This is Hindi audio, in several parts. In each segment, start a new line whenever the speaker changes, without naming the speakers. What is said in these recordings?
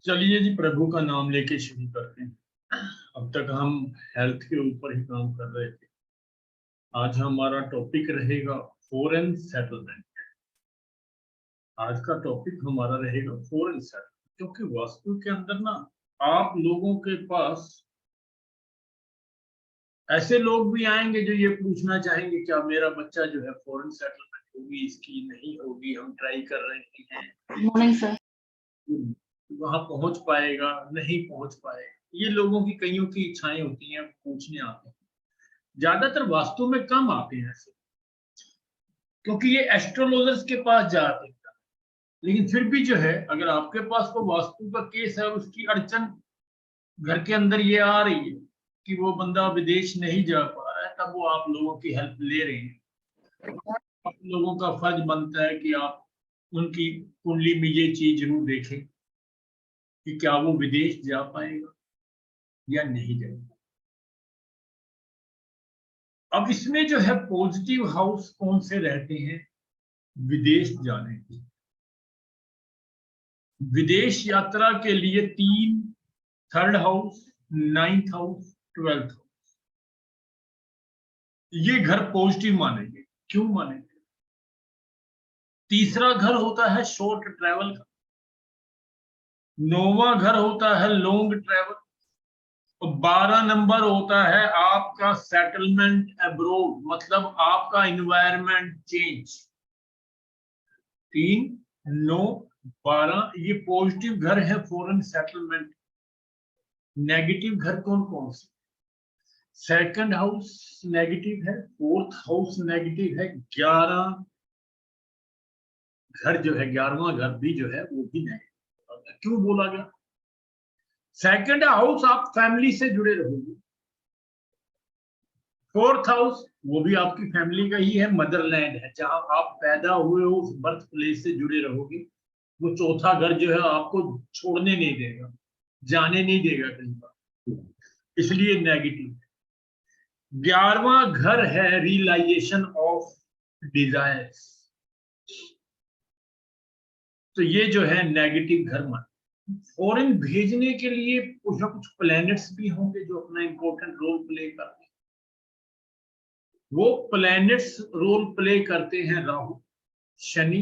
चलिए जी, प्रभु का नाम लेके शुरू करते हैं। अब तक हम हेल्थ के ऊपर ही काम कर रहे थे। आज हमारा टॉपिक रहेगा फॉरेन सेटलमेंट। आज का टॉपिक हमारा रहेगा फॉरेन सेटलमेंट, क्योंकि वास्तु के अंदर ना आप लोगों के पास ऐसे लोग भी आएंगे जो ये पूछना चाहेंगे क्या मेरा बच्चा जो है फॉरेन सेटलमेंट होगी, इसकी नहीं होगी, हम ट्राई कर रहे हैं।
Morning sir.
वहां पहुंच पाएगा, नहीं पहुंच पाएगा, ये लोगों की कईयों की इच्छाएं होती हैं, पूछने आते हैं। ज्यादातर वास्तु में कम आते हैं ऐसे, क्योंकि ये एस्ट्रोलॉजर्स के पास जाते हैं। लेकिन फिर भी जो है, अगर आपके पास कोई वास्तु का केस है और उसकी अड़चन घर के अंदर ये आ रही है कि वो बंदा विदेश नहीं जा पा रहा है, तब वो आप लोगों की हेल्प ले रहे हैं। आप लोगों का फर्ज बनता है कि आप उनकी कुंडली में ये चीज जरूर देखें कि क्या वो विदेश जा पाएगा या नहीं जा पाएगा। अब इसमें जो है पॉजिटिव हाउस कौन से रहते हैं विदेश जाने के। विदेश यात्रा के लिए 3, 3rd house, 9th house, 12th house, ये घर पॉजिटिव मानेंगे। क्यों मानेंगे? तीसरा घर होता है शॉर्ट ट्रैवल का, 9वां घर होता है लॉन्ग ट्रैवल, और 12 नंबर होता है आपका सेटलमेंट अब्रोड, मतलब आपका इन्वायरमेंट चेंज। 3, 9, 12 ये पॉजिटिव घर है फॉरेन सेटलमेंट। नेगेटिव घर कौन कौन से? 2nd हाउस नेगेटिव है, 4th हाउस नेगेटिव है, 11 घर जो है, 11वां घर भी जो है वो भी नेगेटिव। क्यों बोला गया? 2nd हाउस आप फैमिली से जुड़े रहोगे, 4th हाउस वो भी आपकी फैमिली का ही है, मदरलैंड है, जहां आप पैदा हुए हो, उस बर्थ प्लेस से जुड़े रहोगे। वो चौथा घर जो है आपको छोड़ने नहीं देगा, जाने नहीं देगा कहीं पर, इसलिए नेगेटिव। 11वां घर है रियलाइजेशन ऑफ डिजायर्स, तो ये जो है नेगेटिव घर मान। फॉरेन भेजने के लिए कुछ ना कुछ प्लैनेट्स भी होंगे जो अपना इंपॉर्टेंट रोल प्ले करते हैं। वो प्लैनेट्स रोल प्ले करते हैं राहु, शनि,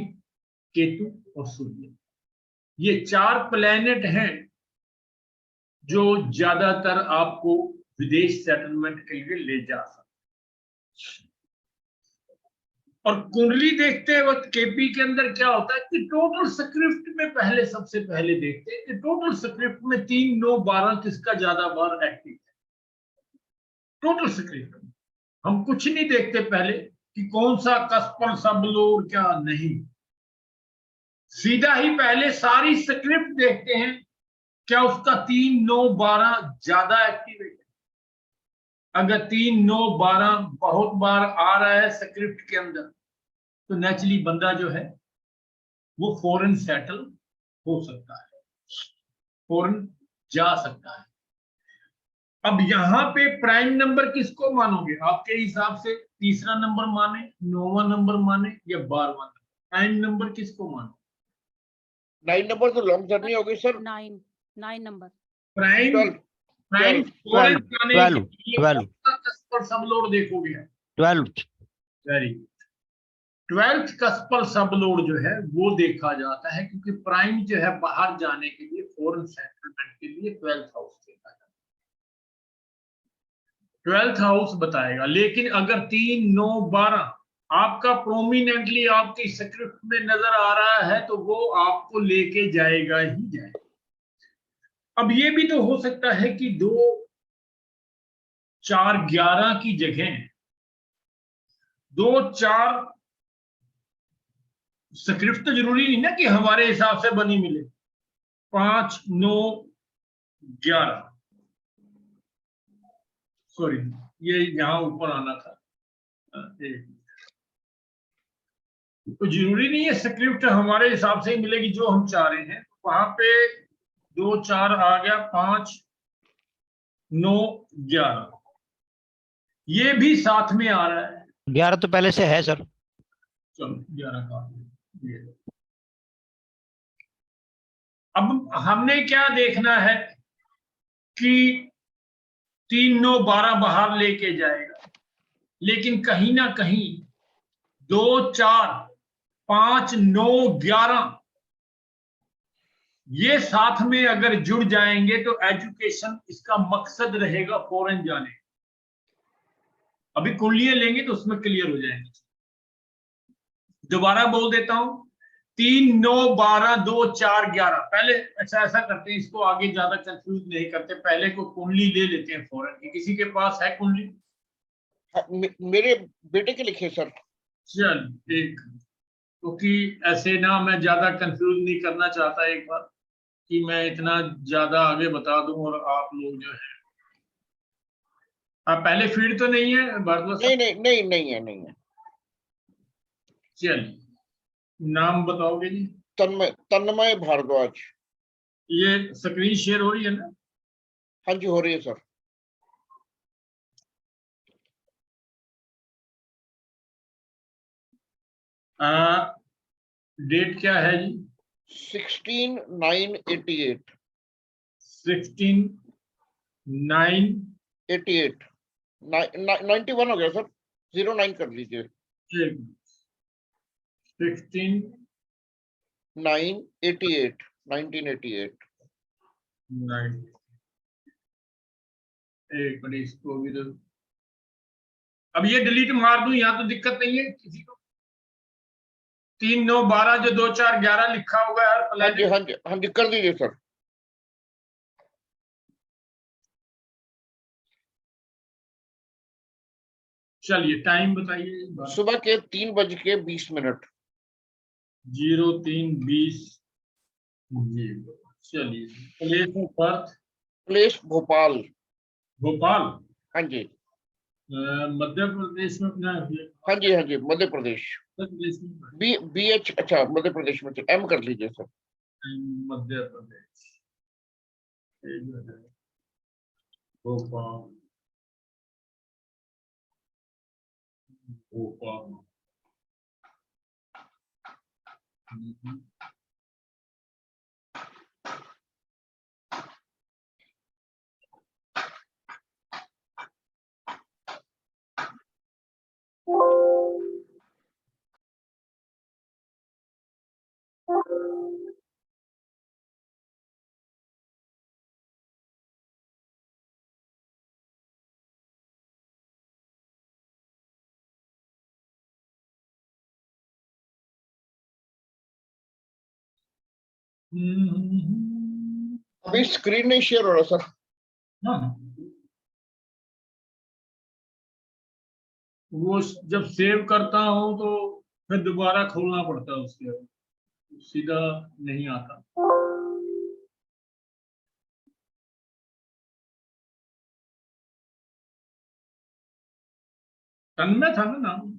केतु और सूर्य। ये 4 प्लैनेट हैं जो ज्यादातर आपको विदेश सेटलमेंट के लिए ले जा सकते। और कुंडली देखते वक्त केपी के अंदर क्या होता है कि टोटल स्क्रिप्ट में पहले सबसे पहले देखते हैं कि टोटल स्क्रिप्ट में 3, 9, 12 किसका ज्यादा बार एक्टिव है। टोटल स्क्रिप्ट में हम कुछ नहीं देखते पहले कि कौन सा कस्पर सबलोर क्या नहीं, सीधा ही पहले सारी स्क्रिप्ट देखते हैं क्या उसका 3, 9, 12 ज्यादा एक्टिव है। अगर 3, 9, 12 बहुत बार आ रहा है स्क्रिप्ट के अंदर, तो नेचुरली बंदा जो है वो फॉरेन सेटल हो सकता है, फॉरेन जा सकता है। अब यहाँ पे प्राइम नंबर किसको मानोगे आपके हिसाब से? तीसरा नंबर माने, 9वां नंबर माने या 12वां नंबर? प्राइम नंबर किसको मानो?
9 नंबर तो लॉन्ग जर्नी हो गई सर।
9 नंबर
प्राइम फॉरेन जाने के लिए कस्पर सबलोड देखोगे?
12th।
Very good. 12th कस्पर सबलोड जो है वो देखा जाता है, क्योंकि प्राइम जो है बाहर जाने के लिए, फॉरेन सेटलमेंट के लिए 12th हाउस देखा जाता है, 12th हाउस बताएगा। लेकिन अगर 3, 9, 12 आपका प्रोमिनेंटली आपकी स्क्रिप्ट में नजर आ रहा है तो वो आपको लेके जाएगा ही जाएगा। अब ये भी तो हो सकता है कि 2, 4, 11 की जगह 2, 4 स्क्रिप्ट तो जरूरी नहीं ना कि हमारे हिसाब से बनी मिले। 5, 9, 11 सॉरी, ये यहां ऊपर आना था। तो जरूरी नहीं है स्क्रिप्ट हमारे हिसाब से ही मिलेगी जो हम चाह रहे हैं। वहां पे 2, 4 आ गया, 5, 9, 11 ये भी साथ में आ रहा है।
11 तो पहले से है सर।
चलो 11 का अब हमने क्या देखना है कि 3 9 12 बाहर लेके जाएगा, लेकिन कहीं ना कहीं 2 4 5 9 11 ये साथ में अगर जुड़ जाएंगे तो एजुकेशन इसका मकसद रहेगा फॉरेन जाने। अभी कुंडलियां लेंगे तो उसमें क्लियर हो जाएंगे। दोबारा बोल देता हूं, 3 9 12 2 4 11। पहले अच्छा ऐसा करते हैं, इसको आगे ज्यादा कंफ्यूज नहीं करते, पहले को कुंडली ले लेते हैं फॉरेन की। किसी के पास है कुंडली?
मेरे बेटे के लिखे सर।
चल एक, क्योंकि ऐसे ना मैं ज्यादा कंफ्यूज नहीं करना चाहता एक बार कि मैं इतना ज्यादा आगे बता दूं और आप लोग जो है। पहले फीड तो नहीं है भारद्वाज?
नहीं नहीं नहीं नहीं है, नहीं है।
चलिए नाम बताओगे जी?
तन्मय भारद्वाज।
ये स्क्रीन शेयर हो रही है ना?
हाँ जी हो रही है सर।
डेट क्या है जी?
16/9/88।
16/9
88 91 हो गया सर, 09 कर लीजिए।
16/9
1988।
एक मिनट, इसको भी तो अब ये डिलीट मार दूं, यहाँ तो दिक्कत नहीं है किसी को? 3 9 12 जो 2 4 11 लिखा हुआ है हर
हाँ जी
प्लेनेट।
हाँ जी हाँ जी कर दीजिए सर।
चलिए टाइम बताइए।
सुबह के 3:20।
03:20। जी चलिए, place of birth
place Bhopal.
Bhopal.
हाँ जी
मध्य प्रदेश में अपना
हाँ जी हाँ जी मध्य प्रदेश।
मध्य प्रदेश में
BH अच्छा मध्य प्रदेश में M कर लीजिए सर।
मध्य प्रदेश एक मिनट, भोपाल भोपाल।
अभी स्क्रीन नहीं शेयर हो रहा सर।
हाँ, वो जब सेव करता हूं तो फिर दोबारा खोलना पड़ता है, उसके सीधा नहीं आता। तन्मय था ना नाम?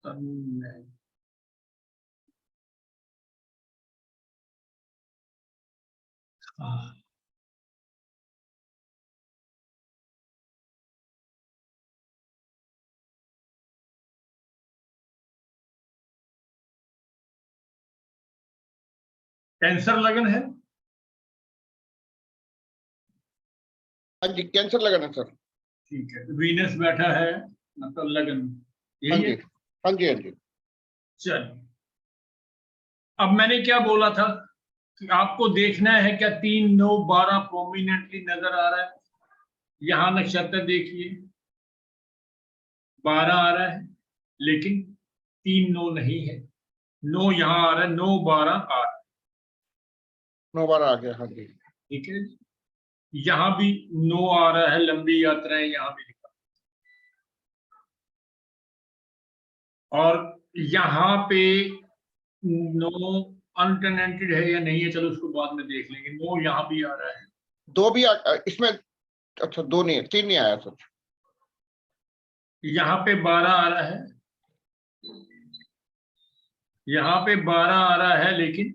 तन्मय। हाँ, कैंसर लगन है?
हाँ जी कैंसर लगा ना सर।
ठीक है, वीनस बैठा है मतलब लगन,
हाँ
यही
जी
है।
हाँ जी हाँ जी।
चलिए, अब मैंने क्या बोला था कि आपको देखना है क्या 3 9 12 प्रोमिनेंटली नजर आ रहा है? यहां नक्षत्र देखिए, 12 आ रहा है, लेकिन 3 9 नहीं है। 9 यहां आ रहा है, 9 12 आ रहा है।
9 बार आ गया हाँ जी।
ठीक है, यहां भी 9 आ रहा है, लंबी यात्राएं यहां भी लिखा। और यहां पे 9 अनटेनेंटेड है या नहीं है, चलो उसको बाद में देख लेंगे। 9 यहां भी आ रहा है।
दो भी इसमें अच्छा 2 नहीं है, 3 नहीं आया सर।
यहाँ पे 12 आ रहा है, यहाँ पे 12 आ रहा है, लेकिन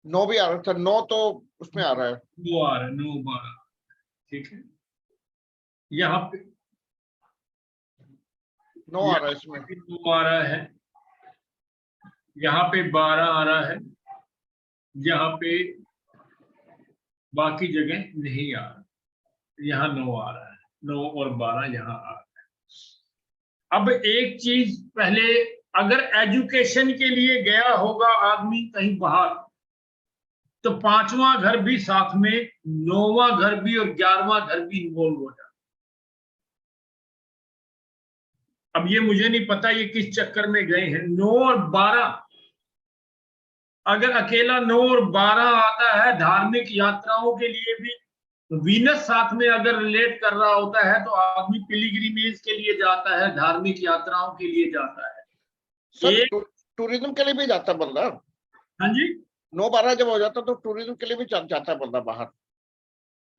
9 भी आ रहा था, 9 तो उसमें आ रहा है।
9 आ रहा है, 9 12। ठीक है, यहाँ पे
9 आ रहा है इसमें।
9 आ रहा है, यहाँ पे 12 आ रहा है, यहाँ पे बाकी जगह नहीं आ रहा, यहाँ 9 आ रहा है, 9 और 12 यहाँ आ रहा है। अब एक चीज पहले, अगर एजुकेशन के लिए गया होगा आदमी कहीं बाहर, तो 5वां घर भी साथ में, 9वां घर भी और 11वां घर भी इन्वॉल्व हो जाता। अब ये मुझे नहीं पता ये किस चक्कर में गए हैं। 9 और 12, अगर अकेला 9 और 12 आता है धार्मिक यात्राओं के लिए भी, वीनस साथ में अगर रिलेट कर रहा होता है तो आदमी पिलिग्रिमेज के लिए जाता है, धार्मिक यात्राओं के लिए जाता है।
सर टूरिज्म के लिए भी जाता बंदा।
हाँ जी,
9-12 जब हो जाता तो टूरिज्म के लिए भी जाता बंदा बाहर।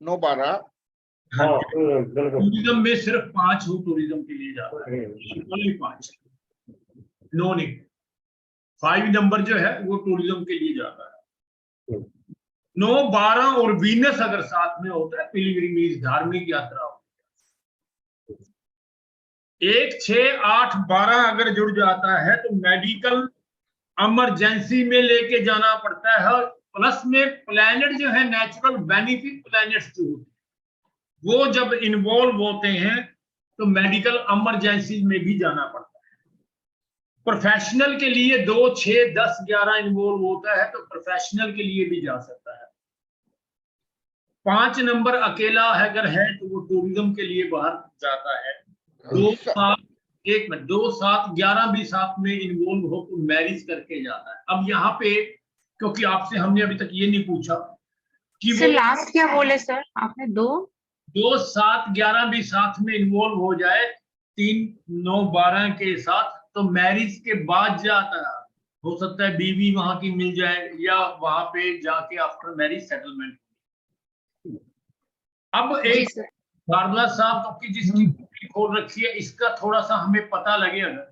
9-12
हाँ, टूरिज्म में सिर्फ 5 हो, टूरिज्म के लिए जाता है, ओनली 5, 9 नहीं। 5 नंबर जो है वो टूरिज्म के लिए जाता है। 9, 12 और वीनस अगर साथ में होता है पिलिग्रिमेज, धार्मिक यात्रा। 1, 6, 8, 12 अगर जुड़ जाता है तो मेडिकल इमरजेंसी में लेके जाना पड़ता है। प्लस में प्लैनेट जो है नेचुरल बेनिफिट प्लैनेट्स जो होते हैं वो जब इन्वॉल्व होते हैं तो मेडिकल इमरजेंसी में भी जाना पड़ता है। प्रोफेशनल के लिए 2, 6, 10, 11 इन्वॉल्व होता है तो प्रोफेशनल के लिए भी जा सकता है। 5 नंबर अकेला अगर है तो वो टूरिज्म के लिए बाहर जाता है। 2, 7, 1 मिनट, 2, 7, 11 भी साथ में इन्वॉल्व हो तो मैरिज करके जाता है। अब यहाँ पे क्योंकि आपसे हमने अभी तक ये नहीं पूछा कि
सर लास्ट क्या बोले सर आपने? 2,
7, 11 भी साथ में इन्वॉल्व हो जाए 3, 9, 12 के साथ तो मैरिज के बाद जाता है। हो सकता है बीवी वहां की मिल जाए या वहां पे जाके आफ्टर मैरिज सेटलमेंट। अब एक भारद्वाज साहब आपकी जिसकी खोल रखी है इसका थोड़ा सा हमें पता लगे अगर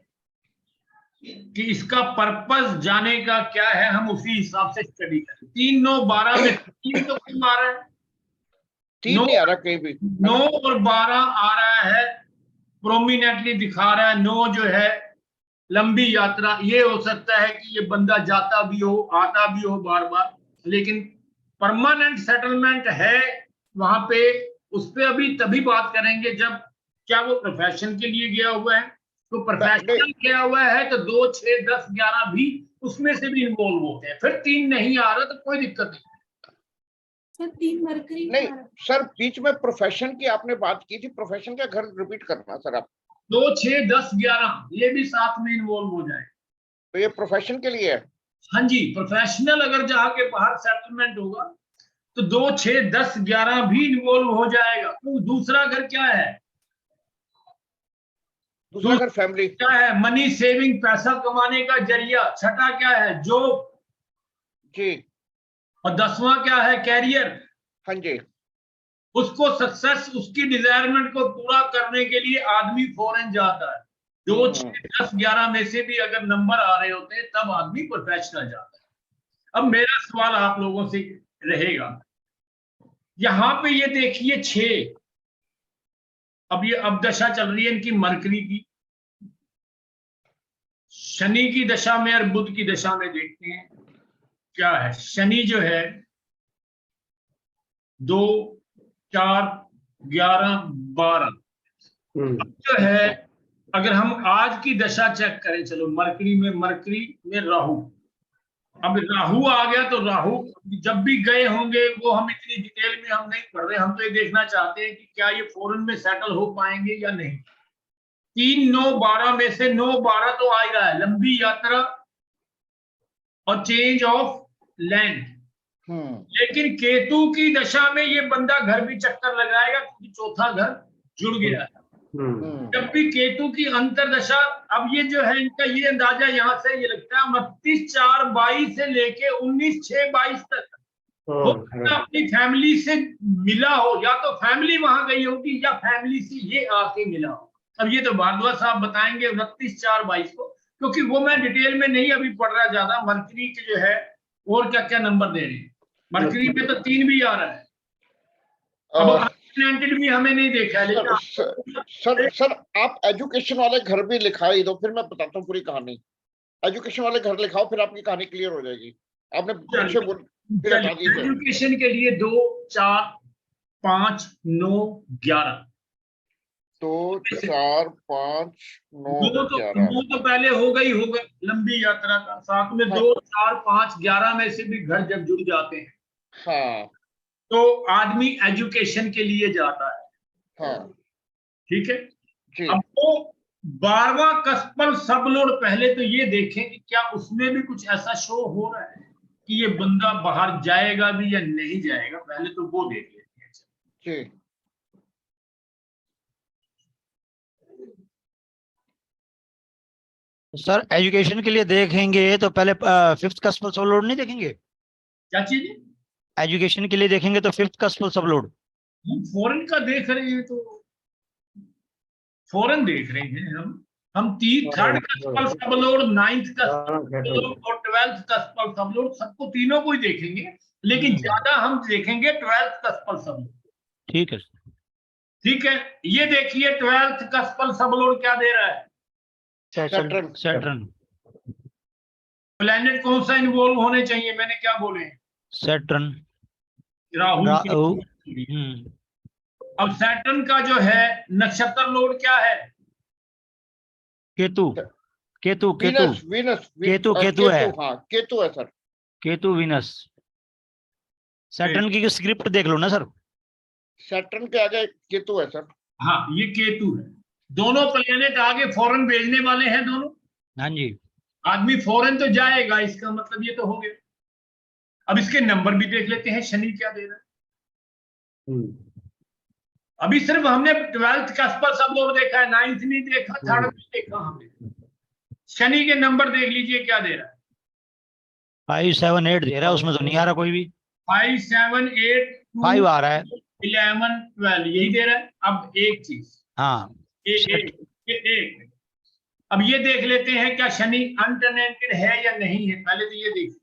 कि इसका पर्पस जाने का क्या है, हम उसी हिसाब से स्टडी करें। 3, 9, 12 में 3 तो क्यों आ रहा है?
3 नहीं आ रहा कहीं भी।
9 और 12 आ रहा है, प्रोमिनेंटली दिखा रहा है। 9 जो है लंबी यात्रा, ये हो सकता है कि ये बंदा जाता भी हो आता भी हो बार बार, लेकिन परमानेंट सेटलमेंट है वहां पे, उस पे अभी तभी बात करेंगे जब क्या वो प्रोफेशन के लिए गया हुआ है। तो प्रोफेशनल गया हुआ है तो 2, 6, 10, 11 भी उसमें से भी इन्वॉल्व होते हैं। फिर 3 नहीं आ रहा तो कोई दिक्कत नहीं।
सर 3 मरकरी
नहीं सर, बीच में प्रोफेशन की आपने बात की थी, प्रोफेशन का घर रिपीट करना सर आप।
2, 6, 10, 11 ये भी साथ में इन्वॉल्व हो जाए
तो ये प्रोफेशन के लिए है।
हाँ जी, प्रोफेशनल अगर जहाँ के बाहर सेटलमेंट होगा तो 2, 6, 10, 11 भी इन्वॉल्व हो जाएगा। तो दूसरा घर क्या है?
दूसरा घर फैमिली
क्या है? मनी सेविंग, पैसा कमाने का जरिया। छठा क्या है? जॉब
जी।
और 10वां क्या है? कैरियर।
हाँ जी।
उसको सक्सेस, उसकी डिजायरमेंट को पूरा करने के लिए आदमी फॉरेन जाता है। 2, 6, 10, 11 में से भी अगर नंबर आ रहे होते हैं तब आदमी प्रोफेशनल जाता है। अब मेरा सवाल आप लोगों से रहेगा, यहां पे ये देखिए 6, अब ये अब दशा चल रही है इनकी मरकरी की, शनि की दशा में और बुध की दशा में देखते हैं क्या है। शनि जो है 2, 4, 11, 12 जो है, अगर हम आज की दशा चेक करें, चलो मरकरी में राहु, अब राहु आ गया तो राहु जब भी गए होंगे वो हम इतनी डिटेल में हम नहीं पढ़ रहे, हम तो ये देखना चाहते हैं कि क्या ये फॉरेन में सेटल हो पाएंगे या नहीं। 3, 9, 12 में से 9, 12 तो आ ही रहा है, लंबी यात्रा और चेंज ऑफ लैंड। लेकिन केतु की दशा में ये बंदा घर भी चक्कर लगाएगा क्योंकि चौथा घर जुड़ गया है। जब भी केतु की अंतरदशा, अब ये जो है इनका ये अंदाजा यहां से ये लगता है 29/4/22 से लेके 19/6/22 तक हो अपनी फैमिली से मिला हो, या तो फैमिली वहां गई होगी या फैमिली से ये आके मिला हो। अब ये तो भारद्वाज साहब बताएंगे 29/4/22 को, क्योंकि वो मैं डिटेल में नहीं अभी पढ़ रहा ज्यादा। मरकरी के जो है और क्या क्या नंबर दे रहे हैं, मरकरी में तो 3 भी आ रहा है। अब प्लैनेटेड भी हमें नहीं देखा है, लेकिन
सर आप एजुकेशन वाले घर भी लिखाई दो, फिर मैं बताता हूँ पूरी कहानी। एजुकेशन वाले घर लिखाओ, फिर आपकी कहानी क्लियर हो जाएगी। आपने पीछे बोल फिर हटा दी थे।
एजुकेशन के लिए 2, 4, 5, 9, 11।
2, 4, 5, 9, 11।
2 तो पहले हो गई लंबी यात्रा का, साथ में 2, 4, 5, 11 में से भी घर जब जुड़ जाते हैं
हाँ
तो आदमी एजुकेशन के लिए जाता है।
हाँ
ठीक है
जी।
अब वो 12वां कस्पल सबलोड, पहले तो ये देखें कि क्या उसमें भी कुछ ऐसा शो हो रहा है कि ये बंदा बाहर जाएगा भी या नहीं जाएगा, पहले तो वो देख लेते हैं।
जी
सर एजुकेशन के लिए देखेंगे तो पहले 5th कस्पल सबलोड नहीं देखेंगे?
क्या चीज?
एजुकेशन के लिए देखेंगे तो 5th कस्पल सबलोड।
हम फॉरेन का देख रहे हैं तो फॉरेन देख रहे हैं हम 3rd कस्पल सबलोड, 9th कस्पल सबलोड और 12th कस्पल सबलोड, सबको तीनों को ही देखेंगे, लेकिन ज्यादा हम देखेंगे 12th कस्पल सबलोड।
ठीक है।
ठीक है, ये देखिए 12th कस्पल सबलोड क्या दे रहा है।
सैटर्न।
प्लेनेट कौन सा इन्वॉल्व होने चाहिए, मैंने क्या बोले?
सैटर्न।
राहु। अब सैटर्न का जो है नक्षत्र लोड क्या है?
केतु।
वीनस
केतु है।
हाँ केतु है सर।
केतु वीनस। सैटर्न की स्क्रिप्ट देख लो ना सर।
सैटर्न के आगे केतु है सर।
हाँ ये केतु है। दोनों प्लेनेट आगे फॉरेन भेजने वाले हैं दोनों।
हाँ जी।
आदमी फॉरेन तो जाएगा, इसका मतलब ये तो हो गया। अब इसके नंबर भी देख लेते हैं, शनि क्या दे रहा है। अभी सिर्फ हमने 12th कस्पल सबलोड देखा है, 9th नहीं देखा, 3rd नहीं देखा हमने। शनि के नंबर देख लीजिए क्या दे रहा है।
5, 7, 8 दे रहा है, उसमें तो नहीं आ रहा कोई भी।
5, 7, 8,
5 आ रहा है।
11, 12 यही दे रहा है। अब एक चीज,
हाँ
एक अब ये देख लेते हैं क्या शनि अनटेनेंटेड है या नहीं है। पहले तो ये देखिए,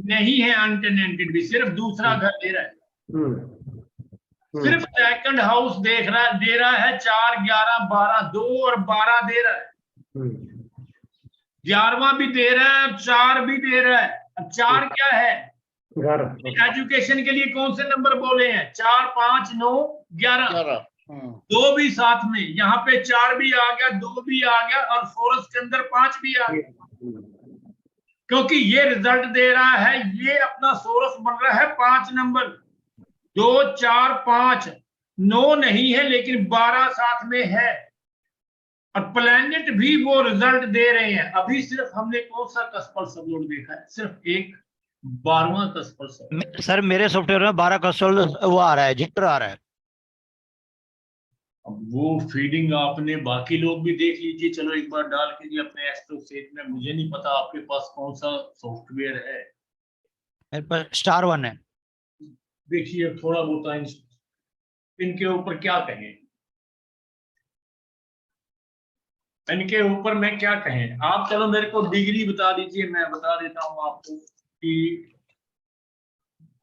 नहीं है अनटेनेंटेड भी, सिर्फ दूसरा घर दे रहा है। सिर्फ सेकंड हाउस दे रहा है 4, 11, 12, 2 और 12 दे रहा है। 11वां भी दे रहा है, 4 भी दे रहा है। अब 4 क्या है? एजुकेशन के लिए कौन से नंबर बोले हैं? 4, 5, 9, 11। 2 भी साथ में, यहाँ पे 4 भी आ गया, 2 भी आ गया और सोरस के अंदर 5 भी आ गया, क्योंकि ये रिजल्ट दे रहा है। ये अपना सोरस बन रहा है 5 नंबर। 2, 4, 5, 9 नहीं है लेकिन 12 साथ में है, और प्लैनेट भी वो रिजल्ट दे रहे हैं। अभी सिर्फ हमने कौन सा कस्पल सबलोड देखा है? सिर्फ एक 12वां कस्पल सबलोड।
सर मेरे सॉफ्टवेयर में 12 कस्पल वो आ रहा है, जिटर आ रहा है।
अब वो फीडिंग आपने, बाकी लोग भी देख लीजिए, चलो एक बार डाल के जी अपने एस्ट्रोसेट में। मुझे नहीं पता आपके पास कौन सा सॉफ्टवेयर है।
मेरे पास स्टार 1 है।
देखिए थोड़ा बहुत इनके ऊपर क्या कहें, इनके ऊपर मैं क्या कहें। आप चलो मेरे को डिग्री बता दीजिए, मैं बता देता हूं आपको कि,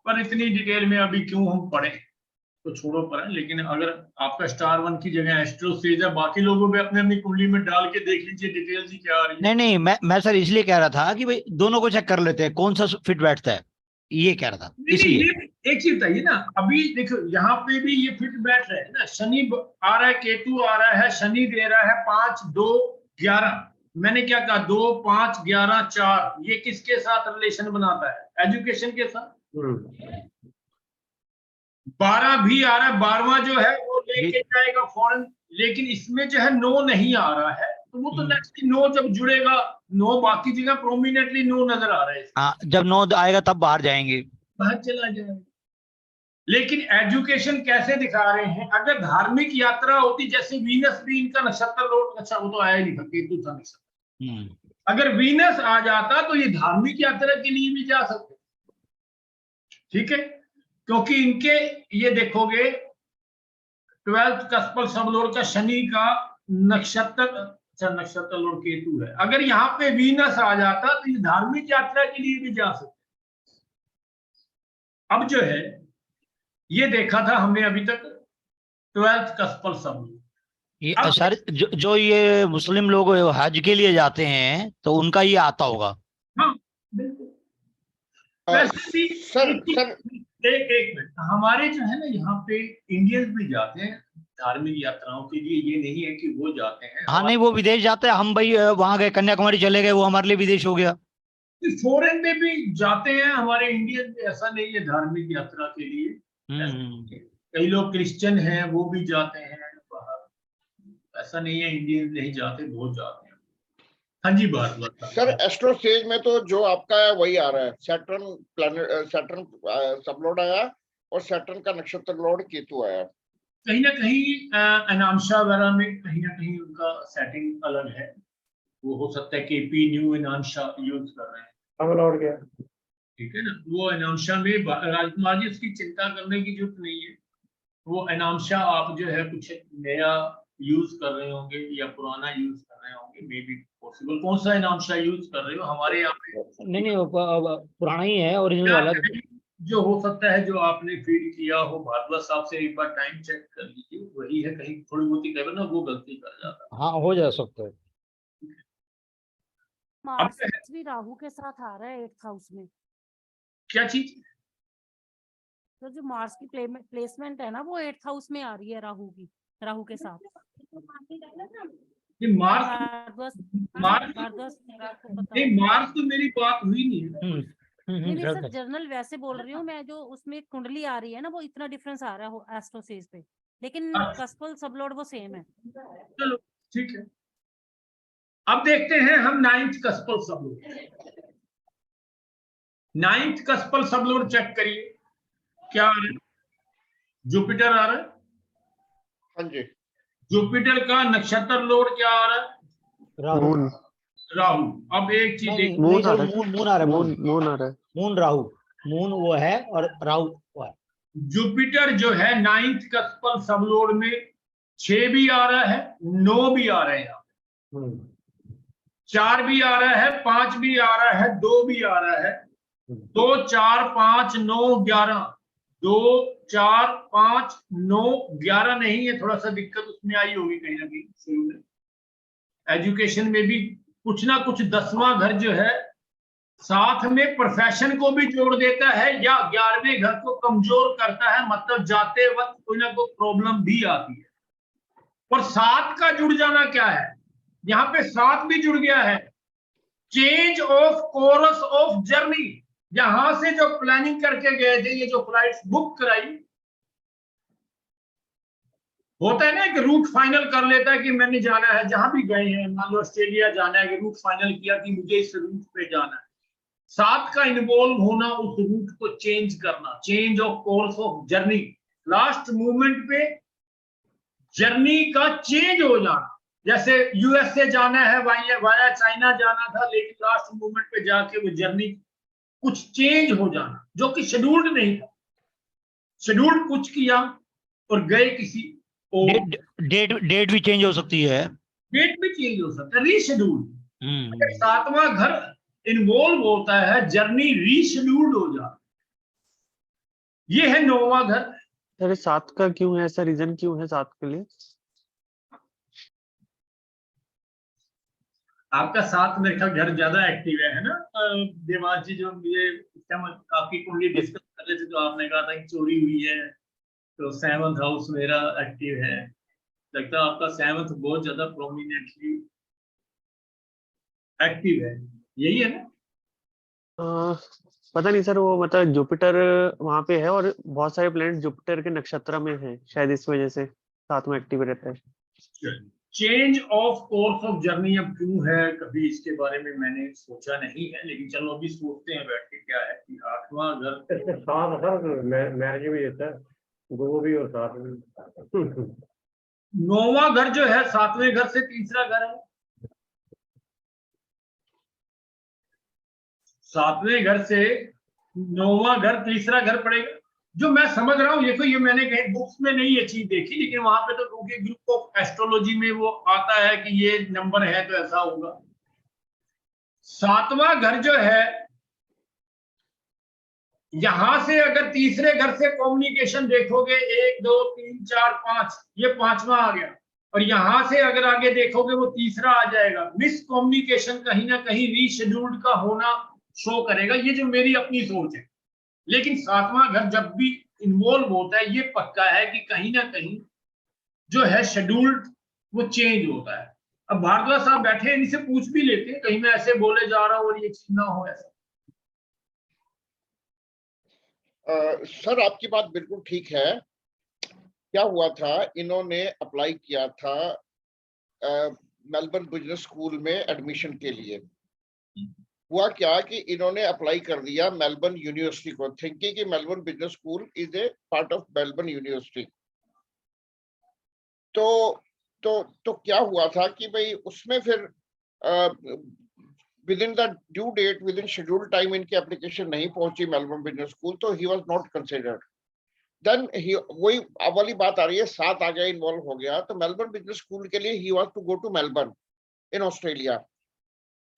पर इतनी डिटेल में अभी क्यों हम पढ़े, तो छोड़ो पर। लेकिन अगर आपका स्टार 1 की जगह एस्ट्रोसेज है, बाकी लोगों पे अपने अपनी कुंडली में डाल के देख लीजिए डिटेल्स ही क्या आ रही है।
नहीं मैं सर इसलिए कह रहा था कि भाई दोनों को चेक कर लेते हैं कौन सा फिट बैठता है, ये कह रहा था इसलिए।
एक चीज बताइए ना, अभी देखो यहाँ पे भी ये फिट बैठ रहा है ना। शनि आ रहा है, केतु आ रहा है, शनि दे रहा है 5, 2, 11। मैंने क्या कहा? 2, 5, 11, 4। ये किसके साथ रिलेशन बनाता है? एजुकेशन के साथ। 12 भी आ रहा है, 12वां जो है वो लेके जाएगा फॉरेन, लेकिन इसमें जो है 9 नहीं आ रहा है, तो वो तो नेक्स्ट 9 जब जुड़ेगा, 9 बाकी जगह प्रोमिनेंटली 9 नजर आ रहा है।
हाँ जब 9 आएगा तब बाहर जाएंगे,
बाहर चला जाएगा। लेकिन एजुकेशन कैसे दिखा रहे हैं? अगर धार्मिक यात्रा होती, जैसे वीनस भी इनका नक्षत्र लोड, अच्छा वो तो आया नहीं था, केतु था नक्षत्र। अगर वीनस आ जाता तो ये धार्मिक यात्रा के लिए भी जा सकते। ठीक है, क्योंकि इनके ये देखोगे 12th कस्पल सबलोड का शनि का नक्षत्र लोड केतु है। अगर यहाँ पे वीनस आ जाता तो ये धार्मिक यात्रा के लिए भी जा सकते। अब जो है ये देखा था हमने अभी तक 12th कस्पल सब।
ये
अब
सर जो ये मुस्लिम लोग हज के लिए जाते हैं तो उनका ये आता होगा।
हाँ बिल्कुल।
अ,
वैसे भी
सर
एक मिनट, हमारे जो है ना यहाँ पे इंडियंस भी जाते हैं धार्मिक यात्राओं के लिए, ये नहीं है कि वो जाते हैं।
हाँ नहीं, वो विदेश जाते हैं, हम भाई वहां गए, कन्याकुमारी चले गए, वो हमारे लिए विदेश हो गया।
फॉरेन में भी जाते हैं हमारे इंडियन, ऐसा नहीं है धार्मिक यात्रा के लिए। ऐसा
हम्म।
नहीं है। कई लोग क्रिश्चियन हैं वो भी जाते हैं बाहर, ऐसा नहीं है इंडियन नहीं जाते, बहुत जाते हैं। हाँ जी, बात बता।
सर एस्ट्रो स्टेज में तो जो आपका है वही आ रहा है, सैटर्न प्लैनेट, सैटर्न सबलोड आया और सैटर्न का नक्षत्र लॉर्ड केतु आया।
कहीं ना कहीं अनांशा वगैरह में कहीं ना कहीं उनका सेटिंग अलग है। वो हो सकता है केपी न्यू अनांशा यूज कर रहे हैं।
अब लौट गया।
ठीक है ना, वो अनांशा में राजकुमार जी उसकी चिंता करने की जरूरत नहीं है। वो अनांशा आप जो है कुछ नया यूज कर रहे होंगे या पुराना यूज कर रहे होंगे, मे बी पॉसिबल। कौन सा अनांशा यूज कर रहे हो? हमारे यहाँ पे
नहीं नहीं, वो पुराना ही है, ओरिजिनल
क्या
वाला।
है, जो हो सकता है जो आपने फीड किया हो भारद्वाज साहब से एक बार टाइम चेक कर लीजिए, वही है। कहीं थोड़ी बहुत ही कहे ना वो गलती कर जाता है।
हाँ, हो जा सकता है।
अब
मार्स भी राहु के साथ आ रहा है 8th हाउस में।
क्या चीज?
तो जो मार्स की प्लेसमेंट है ना वो 8th हाउस में आ रही है राहु की, राहु के साथ।
ये मार्स
भारद्वाज
मार्स
भारद्वाज को पता
नहीं,
होगा।
मार्स तो मेरी बात हुई नहीं है।
नहीं नहीं सर,
सर।
जनरल वैसे बोल रही हूँ मैं, जो उसमें कुंडली आ रही है ना वो इतना डिफरेंस आ रहा है एस्ट्रोसेज पे, लेकिन
अच्छा,
कस्पल सबलॉर्ड वो सेम है।
चलो ठीक है। अब देखते हैं हम 9th कस्पल सबलोड। 9th कस्पल सबलोड चेक करिए क्या आ रहा है। जुपिटर आ रहा है।
हाँ जी।
जुपिटर का नक्षत्र लोड क्या आ रहा है?
राहु।
राहु। अब एक चीज
नहीं
देख,
नहीं सर, मून आ रहा है,
मून आ रहा है।
मून राहु। मून वो है और राहु वो है।
जुपिटर जो है 9th कस्पल सबलोड में 6 भी आ रहा है, 9 भी आ रहे हैं, 4 भी आ रहा है, 5 भी आ रहा है, 2 भी आ रहा है। 2 4 5 9 11, 2 4 5 9 11 नहीं है, थोड़ा सा दिक्कत उसमें आई होगी कहीं ना कहीं शुरू में। एजुकेशन में भी कुछ ना कुछ 10वां घर जो है साथ में प्रोफेशन को भी जोड़ देता है या 11वें घर को कमजोर करता है, मतलब जाते वक्त कोई ना कोई प्रॉब्लम भी आती है। और 7 का जुड़ जाना क्या है, यहाँ पे 7 भी जुड़ गया है। Change of course of journey, यहां से जो प्लानिंग करके गए थे, ये जो फ्लाइट्स बुक कराई, होता है ना कि रूट फाइनल कर लेता है कि मैंने जाना है, जहां भी गए हैं, मान लो ऑस्ट्रेलिया जाना है कि रूट फाइनल किया कि मुझे इस रूट पे जाना है। 7 का इन्वॉल्व होना, उस रूट को चेंज करना, change of course of journey, last movement पे जर्नी का चेंज हो जाना। जैसे यूएसए जाना है, वाया चाइना जाना था, लेकिन लास्ट मूवमेंट पे जाके वो जर्नी कुछ चेंज हो जाना, जो कि शेड्यूल्ड नहीं था। शेड्यूल्ड कुछ किया और गए किसी और।
डेट भी चेंज हो सकती है।
डेट भी चेंज हो सकता है, रीशेड्यूल्ड। अगर
हम्म।
7वां घर इन्वॉल्व होता है, जर्नी रीशेड्यूल्ड हो जाती है। ये है 9वां घर।
अरे 7 का क्यों है ऐसा, रीजन क्यों है 7 के लिए?
आपका 7 मेरे ख्याल घर ज्यादा एक्टिव है ना देवांश जी? जो मुझे काफी कुंडली डिस्कस कर रहे थे तो आपने कहा था कि चोरी हुई है, तो 7th हाउस मेरा एक्टिव है। लगता है आपका 7th बहुत ज्यादा प्रोमिनेंटली एक्टिव है, यही है ना?
पता नहीं सर, वो मतलब जुपिटर वहां पे है और बहुत सारे प्लैनेट जुपिटर के नक्षत्र में हैं, शायद इस वजह से 7 में एक्टिव रहता है।
Change of course of journey अब क्यों है, कभी इसके बारे में मैंने सोचा नहीं है, लेकिन चलो अभी सोचते हैं बैठ के क्या है कि 8वां घर।
इसमें 7 सर मैरिज भी देता है, 2 भी और 7 भी।
9वां घर जो है 7वें घर से तीसरा घर है। 7वें घर से 9वां घर तीसरा घर पड़ेगा। जो मैं समझ रहा हूँ, देखो ये मैंने कहीं बुक्स में नहीं ये चीज देखी, लेकिन वहां पे तो क्योंकि ग्रुप ऑफ एस्ट्रोलॉजी में वो आता है कि ये नंबर है तो ऐसा होगा। 7वां घर जो है यहां से अगर तीसरे घर से कम्युनिकेशन देखोगे 1 2 3 4 5, ये 5वां आ गया, और यहां से अगर आगे देखोगे वो तीसरा आ जाएगा। मिस कम्युनिकेशन कहीं ना कहीं रीशेड्यूल्ड का होना शो करेगा, ये जो मेरी अपनी सोच है। लेकिन 7वां घर जब भी इन्वॉल्व होता है, ये पक्का है कि कहीं ना कहीं जो है शेड्यूल्ड वो चेंज होता है। अब भारद्वाज साहब बैठे हैं, इनसे पूछ भी लेते हैं, कहीं मैं ऐसे बोले जा रहा हूं और ये चीज ना हो ऐसा।
सर आपकी बात बिल्कुल ठीक है। क्या हुआ था, इन्होंने अप्लाई किया था मेलबर्न बिजनेस स्कूल में एडमिशन के लिए। हुआ क्या कि इन्होंने अप्लाई कर दिया मेलबर्न यूनिवर्सिटी को, थिंकिंग कि Melbourne business school is a part of Melbourne university. तो क्या हुआ था कि भाई उसमें फिर within the due date, within schedule time इनकी एप्लीकेशन नहीं पहुंची मेलबर्न बिजनेस स्कूल, तो he was not considered. Then he वही वाली बात आ रही है, 7 आ गया, इन्वॉल्व हो गया, तो मेलबर्न बिजनेस स्कूल के लिए he was to go to Melbourne in Australia.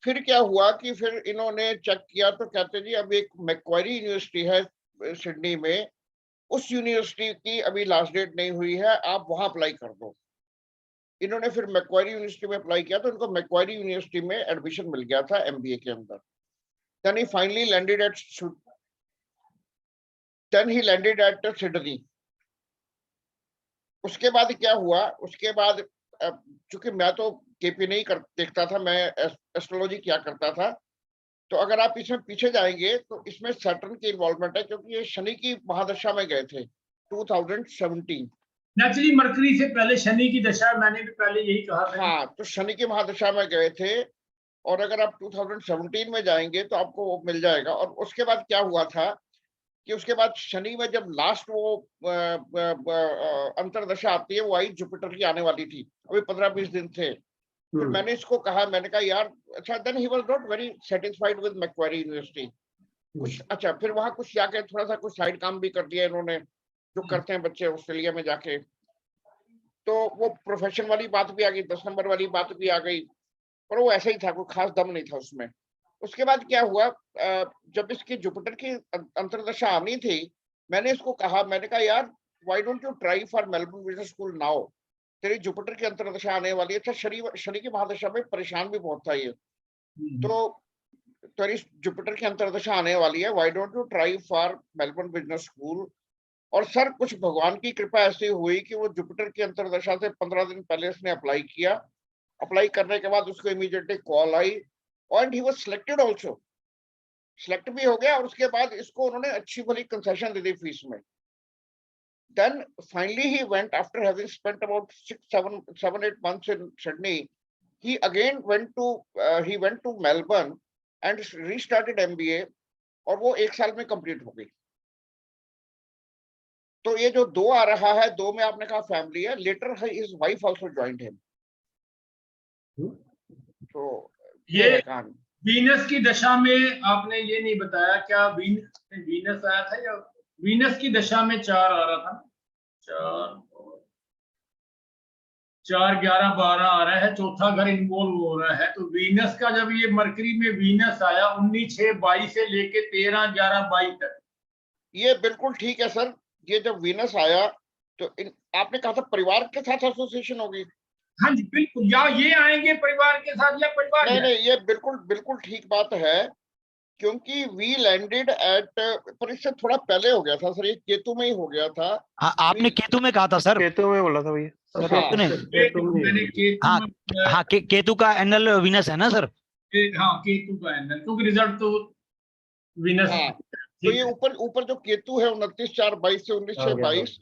फिर क्या हुआ कि फिर इन्होंने चेक किया तो कहते जी अब एक मैक्वारी यूनिवर्सिटी है सिडनी में, उस यूनिवर्सिटी की अभी लास्ट डेट नहीं हुई है, आप वहां अप्लाई कर दो। इन्होंने फिर मैक्वारी यूनिवर्सिटी में अप्लाई किया, तो इनको मैक्वारी यूनिवर्सिटी में एडमिशन मिल गया था एमबीए के अंदर। Then he finally landed at Sydney. उसके बाद क्या हुआ, उसके बाद चूंकि मैं तो केपी नहीं देखता था, मैं एस्ट्रोलॉजी क्या करता था, तो अगर आप इसमें पीछे जाएंगे तो इसमें सैटर्न की इन्वॉल्वमेंट है, क्योंकि ये शनि की महादशा में गए थे 2017।
नेचुरली मरकरी से पहले शनि की दशा, मैंने भी पहले यही कहा था।
हाँ, तो शनि की महादशा में गए थे, और अगर आप 2017 में जाएंगे तो आपको वो मिल जाएगा। और उसके बाद क्या हुआ था कि उसके बाद शनि में जब लास्ट वो अंतरदशा आती है, वो आई जुपिटर की आने वाली थी, अभी 15-20 दिन थे। फिर मैंने इसको कहा, मैंने कहा यार अच्छा, then he was not very satisfied with Macquarie university. कुछ अच्छा, फिर वहां कुछ जाके थोड़ा सा कुछ साइड काम भी कर दिया इन्होंने, जो करते हैं बच्चे ऑस्ट्रेलिया में जाके। तो वो प्रोफेशन वाली बात भी आ गई, 10 नंबर वाली बात भी आ गई, पर वो ऐसा ही था, कोई खास दम नहीं था उसमें। उसके बाद क्या हुआ, जब इसकी जुपिटर की अंतरदशा आनी थी, मैंने इसको कहा, मैंने कहा यार why don't you try for Melbourne business school now, तेरी जुपिटर की अंतरदशा आने वाली है। अच्छा, शनि की महादशा में परेशान भी बहुत था ये, तो तेरी जुपिटर की अंतरदशा आने वाली है, why don't you try for Melbourne business school. और सर कुछ भगवान की कृपा ऐसी हुई कि वो जुपिटर की अंतरदशा से 15 दिन पहले उसने अप्लाई किया। अप्लाई करने के बाद उसको immediately call I, and he was selected also, select भी हो गया। और उसके बाद इसको उन्होंने अच्छी भली कंसेशन दे दी फीस में। Then finally he went, after having spent about 7-8 months in Sydney, he again went to Melbourne and restarted MBA, और वो 1 साल में कंप्लीट हो गई। तो ये जो 2 आ रहा है, 2 में आपने कहा फैमिली है, letter his wife also joined him। तो ये है कहानी।
वीनस की दशा में आपने ये नहीं बताया, क्या वीनस आया था, या वीनस की दशा में 4 आ रहा था, 4 11 12 आ रहा है, चौथा घर इन्वॉल्व हो रहा है। तो वीनस का जब ये मरकरी में वीनस आया 19/6/22 से लेके 13/11/22 तक,
ये बिल्कुल ठीक है सर। ये जब वीनस आया तो आपने कहा था परिवार के साथ एसोसिएशन होगी।
हाँ जी बिल्कुल, या ये आएंगे परिवार के साथ, या परिवार
नहीं, ये बिल्कुल ठीक बात है, क्योंकि वी लैंडेड एट, पर इससे थोड़ा पहले हो गया था सर, ये केतु में ही हो गया था।
आपने केतु में कहा था सर।
केतु में बोला था भैया।
हाँ, हाँ, केतु का एनल वीनस है ना सर।
हाँ, केतु का एनल, क्योंकि रिजल्ट तो वीनस।
हाँ, तो ये ऊपर जो केतु है 29/4/22 से 19/6/22,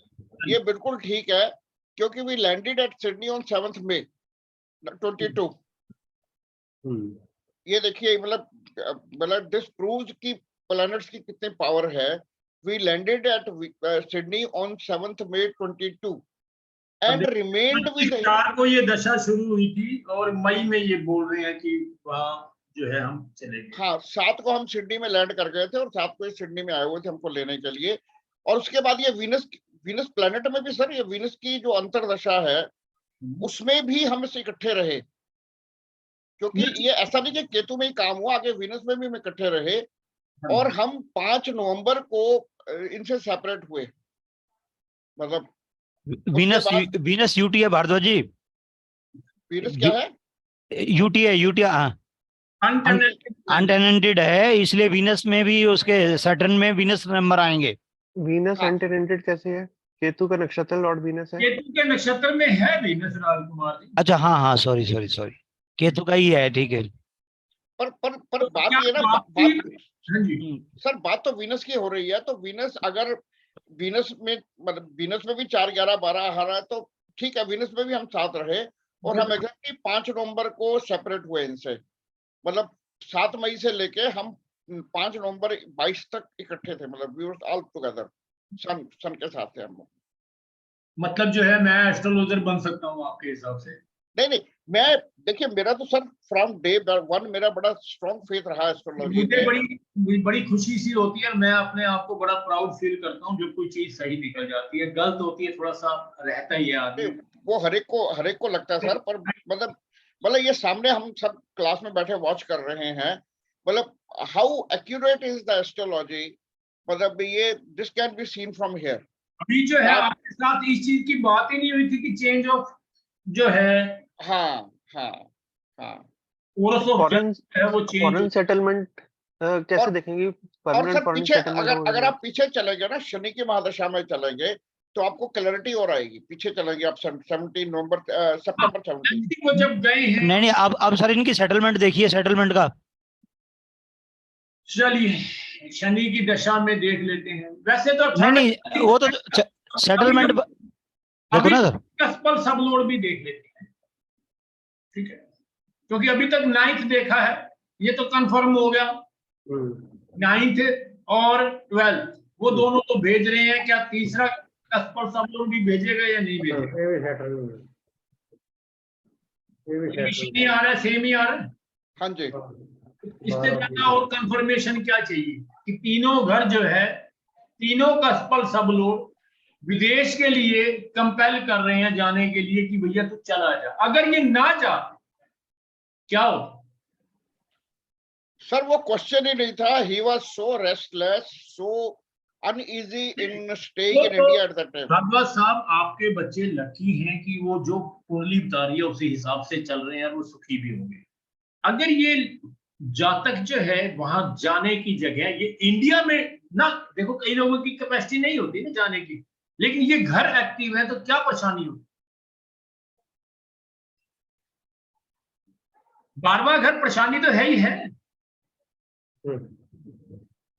ये बिल्कुल ठीक है, क्योंकि we landed at Sydney on 7 May 22। ये देखिए, मतलब दिस प्रूव्स कि प्लैनेट्स की कितनी पावर है। We landed at Sydney on 7 May 22 and remained with
4 को ये दशा शुरू हुई थी, और मई में ये बोल रहे हैं कि वहाँ जो है हम चलेंगे।
हाँ, 7 को हम सिडनी में लैंड कर गए थे, और 7 को सिडनी में आए हुए थे हमको लेने के लिए। और उसके बाद ये वीनस प्लैनेट में भी सर, ये वीनस की जो अंतरदशा है उसमें भी हम इससे इकट्ठे रहे, क्योंकि ये ऐसा नहीं कि केतु में ही काम हुआ, आगे वीनस में भी हम इकट्ठे रहे। और हम 5 नवंबर को इनसे सेपरेट हुए, मतलब
वीनस
बाद-
वीनस यूटी है भारद्वाज जी,
वीनस क्या है?
यूटी है, यूटी अनटेनेंटेड है, इसलिए वीनस में भी उसके सैटर्न में वीनस नंबर आएंगे।
वीनस
हाँ।
अनटेनेंटेड कैसे है? केतु का नक्षत्र लॉर्ड वीनस है।
केतु के नक्षत्र में है वीनस राजकुमार जी।
अच्छा, हाँ हाँ, सॉरी सॉरी सॉरी, केतु का ही है, ठीक है।
पर
तो
बात
क्या
ये ना,
आपकी-
बात
हाँ जी,
सर, बात तो वीनस की हो रही है, तो वीनस अगर वीनस में, मतलब वीनस में भी 4 11 12 हारा है, तो ठीक है, वीनस में भी हम साथ रहे, और हम एग्जैक्टली 5 नवंबर को सेपरेट हुए इनसे, मतलब 7 मई से लेके हम 5 नवंबर 22 तक इकट्ठे थे, मतलब वी वर ऑल टुगेदर, सन के साथ थे हम लोग।
मतलब जो है मैं एस्ट्रोलॉजर बन सकता हूँ आपके हिसाब से?
नहीं, मैं, देखिए, मेरा तो सर फ्रॉम डे 1 मेरा बड़ा स्ट्रॉन्ग फेथ रहा एस्ट्रोलॉजी
मुझे
में।
बड़ी खुशी सी होती है, मैं अपने आप को बड़ा प्राउड फील करता हूँ जब कोई चीज सही निकल जाती है। गलत होती है थोड़ा सा रहता ही है आदमी।
वो हर एक को लगता है सर, पर मतलब ये सामने हम सब क्लास में बैठे वॉच कर रहे हैं, मतलब how accurate is the astrology, मतलब ये this can be seen from here.
अभी जो है आपके साथ इस चीज की बात ही नहीं हुई थी कि चेंज ऑफ जो है
हाँ हाँ हाँ।
कोर्स ऑफ
फॉरेन
है वो चेंज
फॉरेन सेटलमेंट कैसे
और-
देखेंगे?
और
परमानेंट
सर
फॉरेन
पीछे
सेटलमेंट हो
अगर
जाएगा।
आप पीछे चलेंगे ना, शनि की महादशा में चलेंगे, तो आपको क्लैरिटी और आएगी। पीछे चलेंगे आप 17 नवंबर सितंबर 17।
वो जब गए हैं।
नहीं नहीं, अब सर इनकी सेटलमेंट देखिए, सेटलमेंट का।
चलिए शनि की दशा में देख लेते हैं। वैसे तो
नहीं नहीं, वो तो सेटलमेंट देखो ना सर।
कस्पल सब लोड भी देख लेते हैं, ठीक है, क्योंकि अभी तक 9th देखा है, ये तो कंफर्म हो गया। 9th और 12th वो दोनों तो भेज रहे हैं, क्या तीसरा कस्पल सब लोड भी भेजेगा या नहीं भेजेगा?
ये भी सेटल, ये भी
शनि
सेटल।
आ रहा है, सेम ही आ रहा है।
हाँ जी।
इससे ज्यादा और कंफर्मेशन क्या चाहिए कि तीनों घर जो है, तीनों कस्पल सब लोग विदेश के लिए कंपेल कर रहे हैं जाने के लिए कि भैया तू चला जा। अगर ये ना जा क्या हो?
सर वो क्वेश्चन ही नहीं था, he was so restless, so uneasy in staying in India at that time.
Bhardwaj साहब, आपके बच्चे लकी हैं कि वो जो कुंडली बता रही है उसी हिसाब से चल रहे हैं, वो सुखी भी होंगे। अगर ये जातक जो है वहां जाने की जगह, ये इंडिया में ना, देखो कई लोगों की कैपेसिटी नहीं होती ना जाने की, लेकिन ये घर एक्टिव है तो क्या परेशानी होती? 12वां घर परेशानी तो है ही है,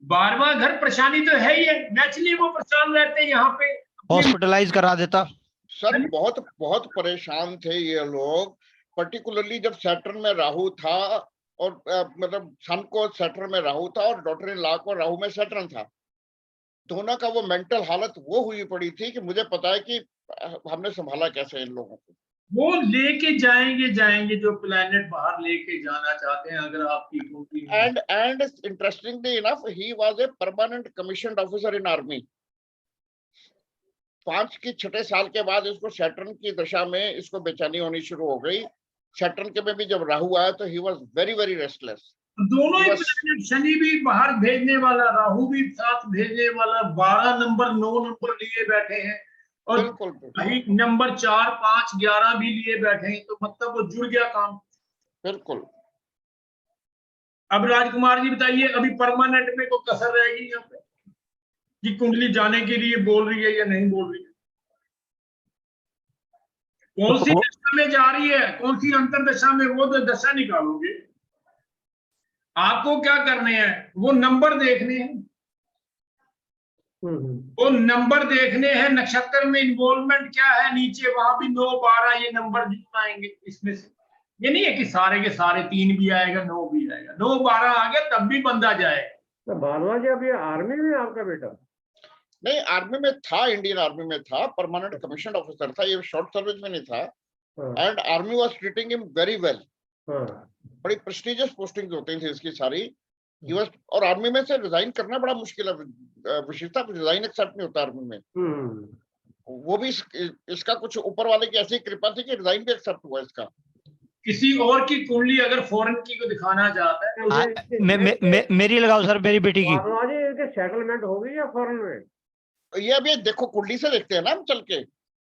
12वां घर परेशानी तो है ही है। नेचुरली वो परेशान रहते हैं यहाँ पे।
हॉस्पिटलाइज करा देता।
सर बहुत बहुत परेशान थे ये लोग, पर्टिकुलरली जब सैटर्न में राहु था, और मतलब सन को सैटर्न में राहु था और डॉटर इन लॉ को राहु में सैटर्न था। दोनों का वो मेंटल हालत वो हुई पड़ी थी कि मुझे पता है कि हमने संभाला कैसे इन लोगों को।
वो लेके जाएंगे जो प्लेनेट बाहर लेके जाना चाहते हैं, अगर आपकी कुंडली में।
and interestingly enough, he was a permanent commissioned officer in army. 5 की 6 साल के बाद इसको सैटर्न की दशा में इसको बेचैनी होनी शुरू हो गई। सैटर्न के में भी जब राहु आया तो he was very very restless.
दोनों ही
बस।
प्लेनेट, शनि भी बाहर भेजने वाला, राहु भी साथ भेजने वाला, 12 नंबर 9 नंबर लिए बैठे हैं, और
बिल्कुल
वही नंबर 4 5 11 भी लिए बैठे हैं, तो मतलब वो जुड़ गया काम।
बिल्कुल।
अब राजकुमार जी बताइए, अभी परमानेंट में कोई कसर रहेगी यहाँ पे कि कुंडली जाने के लिए बोल रही है या नहीं बोल रही है? कौन सी दशा में जा रही है, कौन सी अंतर दशा में, वो तो दशा निकालोगे। आपको क्या करने हैं, वो नंबर देखने हैं, वो नंबर देखने हैं, नक्षत्र में इन्वॉल्वमेंट क्या है नीचे, वहां भी 9 12 ये नंबर जुड़ आएंगे इसमें से। ये नहीं है कि सारे के सारे 3 भी आएगा 9 भी आएगा, 9 12 आ गया तब भी बंदा जाएगा।
तो भारद्वाज जी, अब ये आर्मी में आपका बेटा?
नहीं, आर्मी में था, इंडियन आर्मी में था, परमानेंट कमीशन ऑफिसर था, ये शॉर्ट सर्विस में नहीं था। And army was treating him very well. बड़ी प्रेस्टिजियस पोस्टिंग होती थी इसकी सारी। He was, और आर्मी में से रिजाइन करना बड़ा मुश्किल है, विशेषता रिजाइन एक्सेप्ट नहीं होता आर्मी में। वो भी इसका कुछ ऊपर वाले की ऐसी कृपा थी कि रिजाइन भी एक्सेप्ट हुआ इसका।
किसी और की कुंडली अगर फॉरेन की को दिखाना चाहता है
हाँ, मेरी लगाओ सर, मेरी बेटी की।
सेटलमेंट होगी या फॉरेन में?
ये अभी देखो कुंडली से देखते हैं ना हम चल के।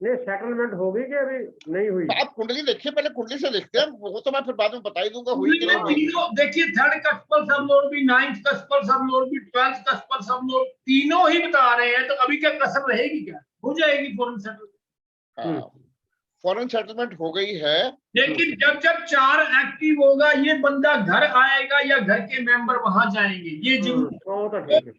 नहीं, सेटलमेंट होगी कि अभी नहीं हुई?
तो आप कुंडली देखिए, पहले कुंडली से देखते हैं, वो तो मैं फिर बाद में बता ही दूंगा हुई कि
कुंडली
नहीं
में
हुई।
तीनों देखिए, थर्ड कस्पल सब लोग भी, नाइन्थ कस्पल सब लोग भी, 12th कस्पल सब लोग, तीनों ही बता रहे हैं, तो अभी क्या कसर रहेगी? क्या हो जाएगी फॉरेन सेटलमेंट?
फॉरेन सेटलमेंट हो गई है।
लेकिन जब जब 4 एक्टिव होगा, ये बंदा घर आएगा या घर के मेंबर वहां जाएंगे, ये जरूर।
तो ठीक है।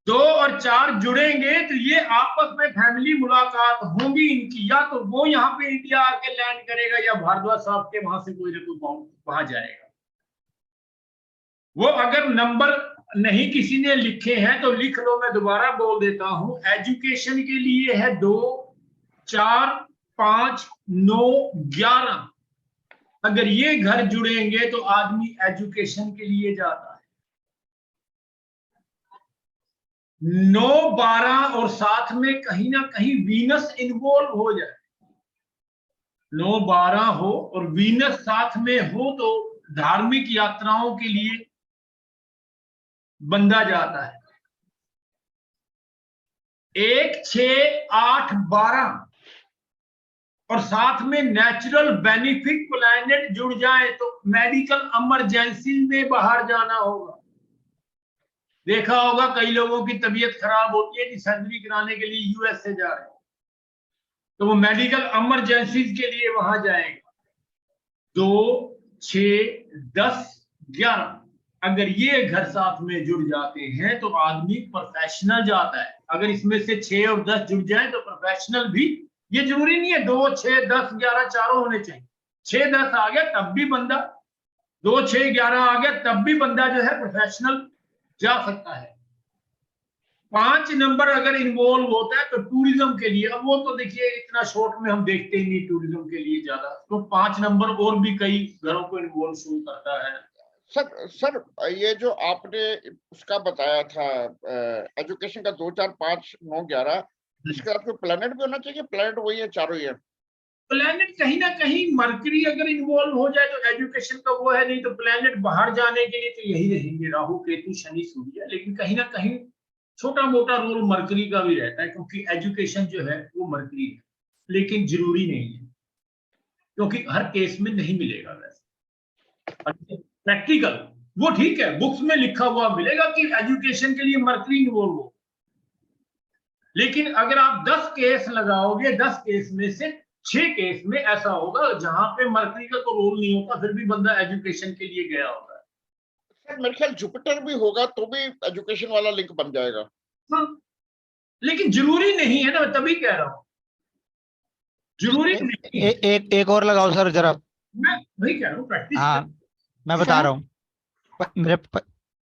2 और 4 जुड़ेंगे तो ये आपस में फैमिली मुलाकात होंगी इनकी, या तो वो यहाँ पे इंडिया आके लैंड करेगा या भारद्वाज साहब के वहां से कोई ना कोई वहां जाएगा। वो अगर नंबर नहीं किसी ने लिखे हैं तो लिख लो, मैं दोबारा बोल देता हूं। एजुकेशन के लिए है 2, 4, 5, 9, 11। अगर ये घर जुड़ेंगे तो आदमी एजुकेशन के लिए जाता है। 9, 12 और साथ में कहीं ना कहीं वीनस इन्वॉल्व हो जाए, 9, 12 हो और वीनस साथ में हो तो धार्मिक यात्राओं के लिए बंदा जाता है। 1, 6, 8, 12 और साथ में नेचुरल बेनिफिट प्लैनेट जुड़ जाए तो मेडिकल इमरजेंसी में बाहर जाना होगा। देखा होगा कई लोगों की तबीयत खराब होती है कि सर्जरी कराने के लिए यूएस से जा रहे हैं, तो वो मेडिकल इमरजेंसी के लिए वहां जाएगा। 2, 6, 10, 11 अगर ये घर साथ में जुड़ जाते हैं तो आदमी प्रोफेशनल जाता है। अगर इसमें से 6 और 10 जुड़ जाए तो प्रोफेशनल भी, ये जरूरी नहीं है 2, 6, 10, 11 चारों होने चाहिए। 6, 10 आ गया तब भी बंदा, 2, 6, 11 आ गया तब भी बंदा जो है प्रोफेशनल जा सकता है। 5 नंबर अगर इन्वॉल्व होता है तो टूरिज्म के लिए, अब वो तो देखिए इतना शॉर्ट में हम देखते ही नहीं टूरिज्म के लिए ज्यादा, तो 5 नंबर और भी कई घरों को इन्वॉल्व शो करता है।
सर ये जो आपने उसका बताया था एजुकेशन का 2, 4, 5, 9, 11, इसके साथ कोई प्लैनेट भी होना चाहिए? प्लैनेट वही है, चारों ही है?
प्लैनेट कहीं ना कहीं मरकरी अगर इन्वॉल्व हो जाए तो एजुकेशन का वो है, नहीं तो प्लैनेट बाहर जाने के लिए तो यही रहेंगे, राहु, केतु, शनि, सूर्य। लेकिन कहीं ना कहीं छोटा मोटा रोल मरकरी का भी रहता है, क्योंकि एजुकेशन जो है वो मरकरी है, लेकिन जरूरी नहीं है, क्योंकि हर केस में नहीं मिलेगा। वैसे प्रैक्टिकल वो ठीक है, बुक्स में लिखा हुआ मिलेगा कि एजुकेशन के लिए मरकरी इन्वॉल्व हो, लेकिन अगर आप 10 केस लगाओगे, 10 केस में से 6 केस में ऐसा होगा जहां पे मरकरी का तो रोल नहीं होता, फिर भी बंदा एजुकेशन के लिए गया होता है।
सर मेरे ख्याल जुपिटर भी होगा तो भी एजुकेशन वाला लिंक बन जाएगा।
हाँ, लेकिन जरूरी नहीं है ना, मैं तभी कह रहा हूं जरूरी नहीं है।
एक और लगाओ सर जरा।
मैं वही कह रहा हूँ, प्रैक्टिस
हाँ, मैं बता रहा हूँ,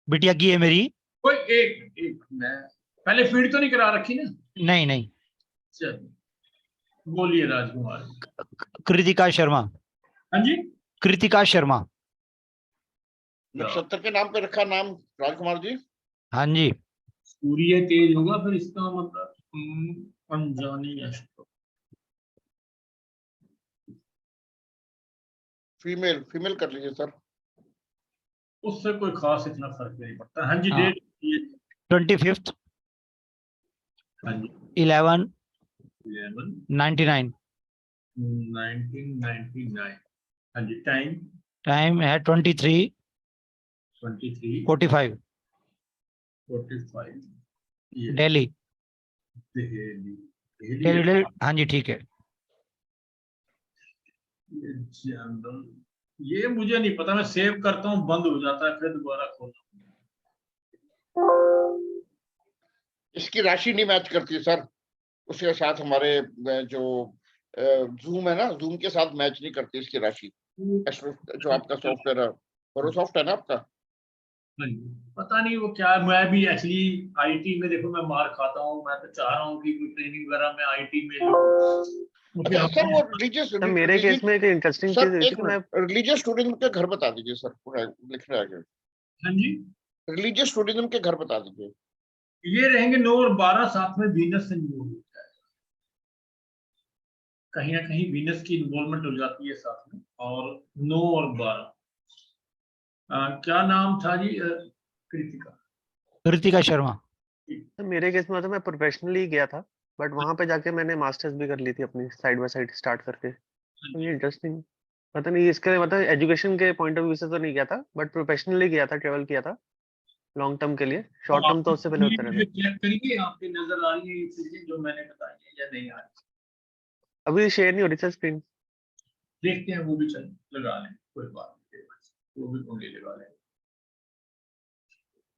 बिटिया की है मेरी।
कोई एक मैं पहले फीड तो नहीं करा रखी ना?
नहीं।
चलिए बोलिए राजकुमार।
कृतिका शर्मा।
हाँ जी,
कृतिका शर्मा।
नक्षत्र के नाम पे रखा नाम राजकुमार जी?
हाँ जी।
सूर्य तेज होगा फिर इसका मतलब अनजानी अष्टक।
फीमेल कर लीजिए सर।
उससे कोई खास इतना फर्क नहीं पड़ता। हाँ जी,
हाँ।
डेट
25th
हाँ जी
11
11
99।
1999। हाँ जी,
टाइम है 23 45
45 ये
दिल्ली।
दिल्ली।
हाँ जी ठीक है।
ये जनरल, ये मुझे नहीं पता, मैं सेव करता हूँ बंद हो जाता है फिर दोबारा खोलता हूँ।
इसकी राशि नहीं मैच करती सर, उसके साथ हमारे जो जूम है ना, जूम के साथ मैच नहीं करती इसकी राशि। जो आपका सॉफ्टवेयर है Microsoft है ना आपका?
हाँ जी, पता नहीं वो क्या, मैं भी एक्चुअली आईटी में देखो मैं मार खाता हूँ, मैं तो चाह रहा हूँ कि कोई ट्रेनिंग वगैरह में आईटी में मुझे
अच्छा, सर वो रिलीजियस
सर मेरे केस में एक इंटरेस्टिंग चीज हुई थी कि मैं
रिलीजियस टूरिज्म के घर बता दीजिए सर, पूरा लिख रहा है।
हाँ जी,
रिलीजियस टूरिज्म के घर बता दीजिए।
ये रहेंगे 9 और 12 साथ में वीनस से जोड़ होता है। कहीं ना कहीं वीनस की इन्वॉल्वमेंट हो जाती है साथ में। और 9 और 12 क्या नाम था जी? कृतिका।
कृतिका शर्मा।
तो मेरे केस में तो मैं प्रोफेशनली गया था, बट वहां पे जाके मैंने मास्टर्स भी कर ली थी अपनी साइड बाय साइड स्टार्ट करके। तो ये इंटरेस्टिंग, पता नहीं इसके मतलब एजुकेशन के पॉइंट ऑफ व्यू से तो नहीं गया था, बट प्रोफेशनली गया था, ट्रेवल किया था लॉन्ग टर्म के लिए। शॉर्ट टर्म तो उससे पहले होते रहता।
चेक करिए, आपकी नजर आ रही है ये चीजें जो मैंने बताई है या नहीं आ रही?
अभी शेयर नहीं हो रही सर स्क्रीन।
देखते हैं, वो भी चल लगा लें, कोई बात नहीं, वो भी कुंडली लगा लें।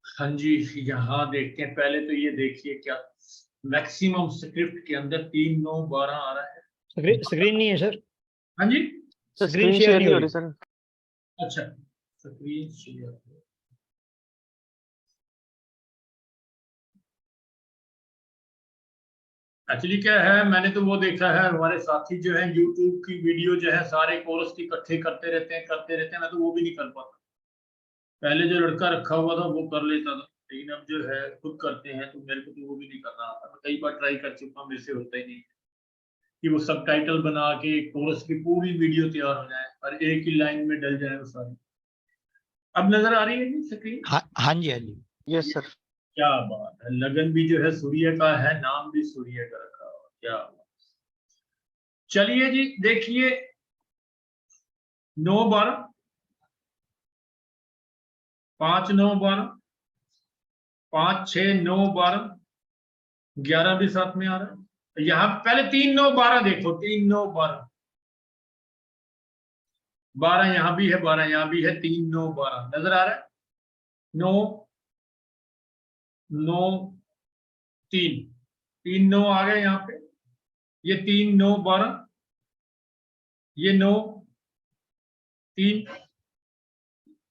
हाँ जी, यहाँ देखते हैं। पहले तो ये देखिए क्या मैक्सिमम स्क्रिप्ट के अंदर 3, 9, 12 आ रहा है।
स्क्रीन नहीं है सर।
हाँ जी,
sir
screen
screen
share
share
नहीं
नहीं
हो
हो रही
रही।
सर।
अच्छा, स्क्रीन शेयर। एक्चुअली क्या है, मैंने तो वो देखा है, हमारे साथी जो है यूट्यूब की वीडियो जो है सारे कोर्स की इकट्ठे करते रहते हैं, मैं तो वो भी नहीं कर पाता। पहले जो लड़का रखा हुआ था वो कर लेता था, लेकिन अब जो है खुद करते हैं तो मेरे को तो वो भी नहीं करना आता। मैं कई बार ट्राई कर चुका हूँ, मेरे से होता ही नहीं कि वो सबटाइटल बना के कोर्स की पूरी वीडियो तैयार हो जाए और एक ही लाइन में डल जाए वो सारी। अब नजर आ रही है जी स्क्रीन?
हाँ जी, हाँ जी।
Yes sir.
क्या बात है, लगन भी जो है सूर्य का है, नाम भी सूर्य का रखा हुआ, क्या बात। चलिए जी देखिए, 9, 12, 5, 9, 12, 5, 6, 9, 12, 11 भी साथ में आ रहा है। यहाँ पहले 3, 9, 12 देखो, 3, 9, 12, 12 यहाँ भी है, 12 यहाँ भी है, 3, 9, 12 नजर आ रहा है। 9, 9, 3, 3 9 आ गए यहाँ पे। ये 3, 9, 12, ये 9, 3,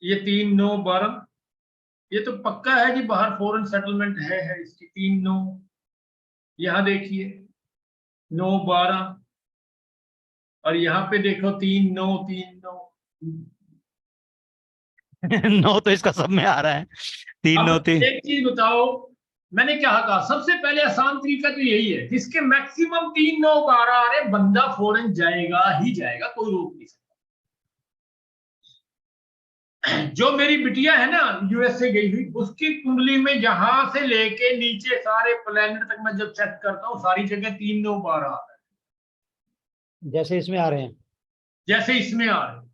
ये 3, 9, 12। ये तो पक्का है जी, बाहर फॉरेन सेटलमेंट है इसकी। 3, 9 यहाँ देखिए, 9, 12 और यहाँ पे देखो 3, 9, 3, 9।
9 तो इसका सब में आ रहा है। 3, 9,
अब
3।
एक चीज बताओ, मैंने क्या कहा, सबसे पहले आसान तरीका तो यही है, जिसके मैक्सिमम 3, 9, 12 आ रहे, बंदा फॉरेन जाएगा ही जाएगा, कोई रोक नहीं सकता। जो मेरी बिटिया है ना यूएसए गई हुई, उसकी कुंडली में यहां से लेके नीचे सारे प्लेनेट तक मैं जब चेक करता हूँ, सारी जगह 3, 9, 12 आ रहा है,
जैसे इसमें आ रहे हैं।
जैसे इसमें आ रहे हैं।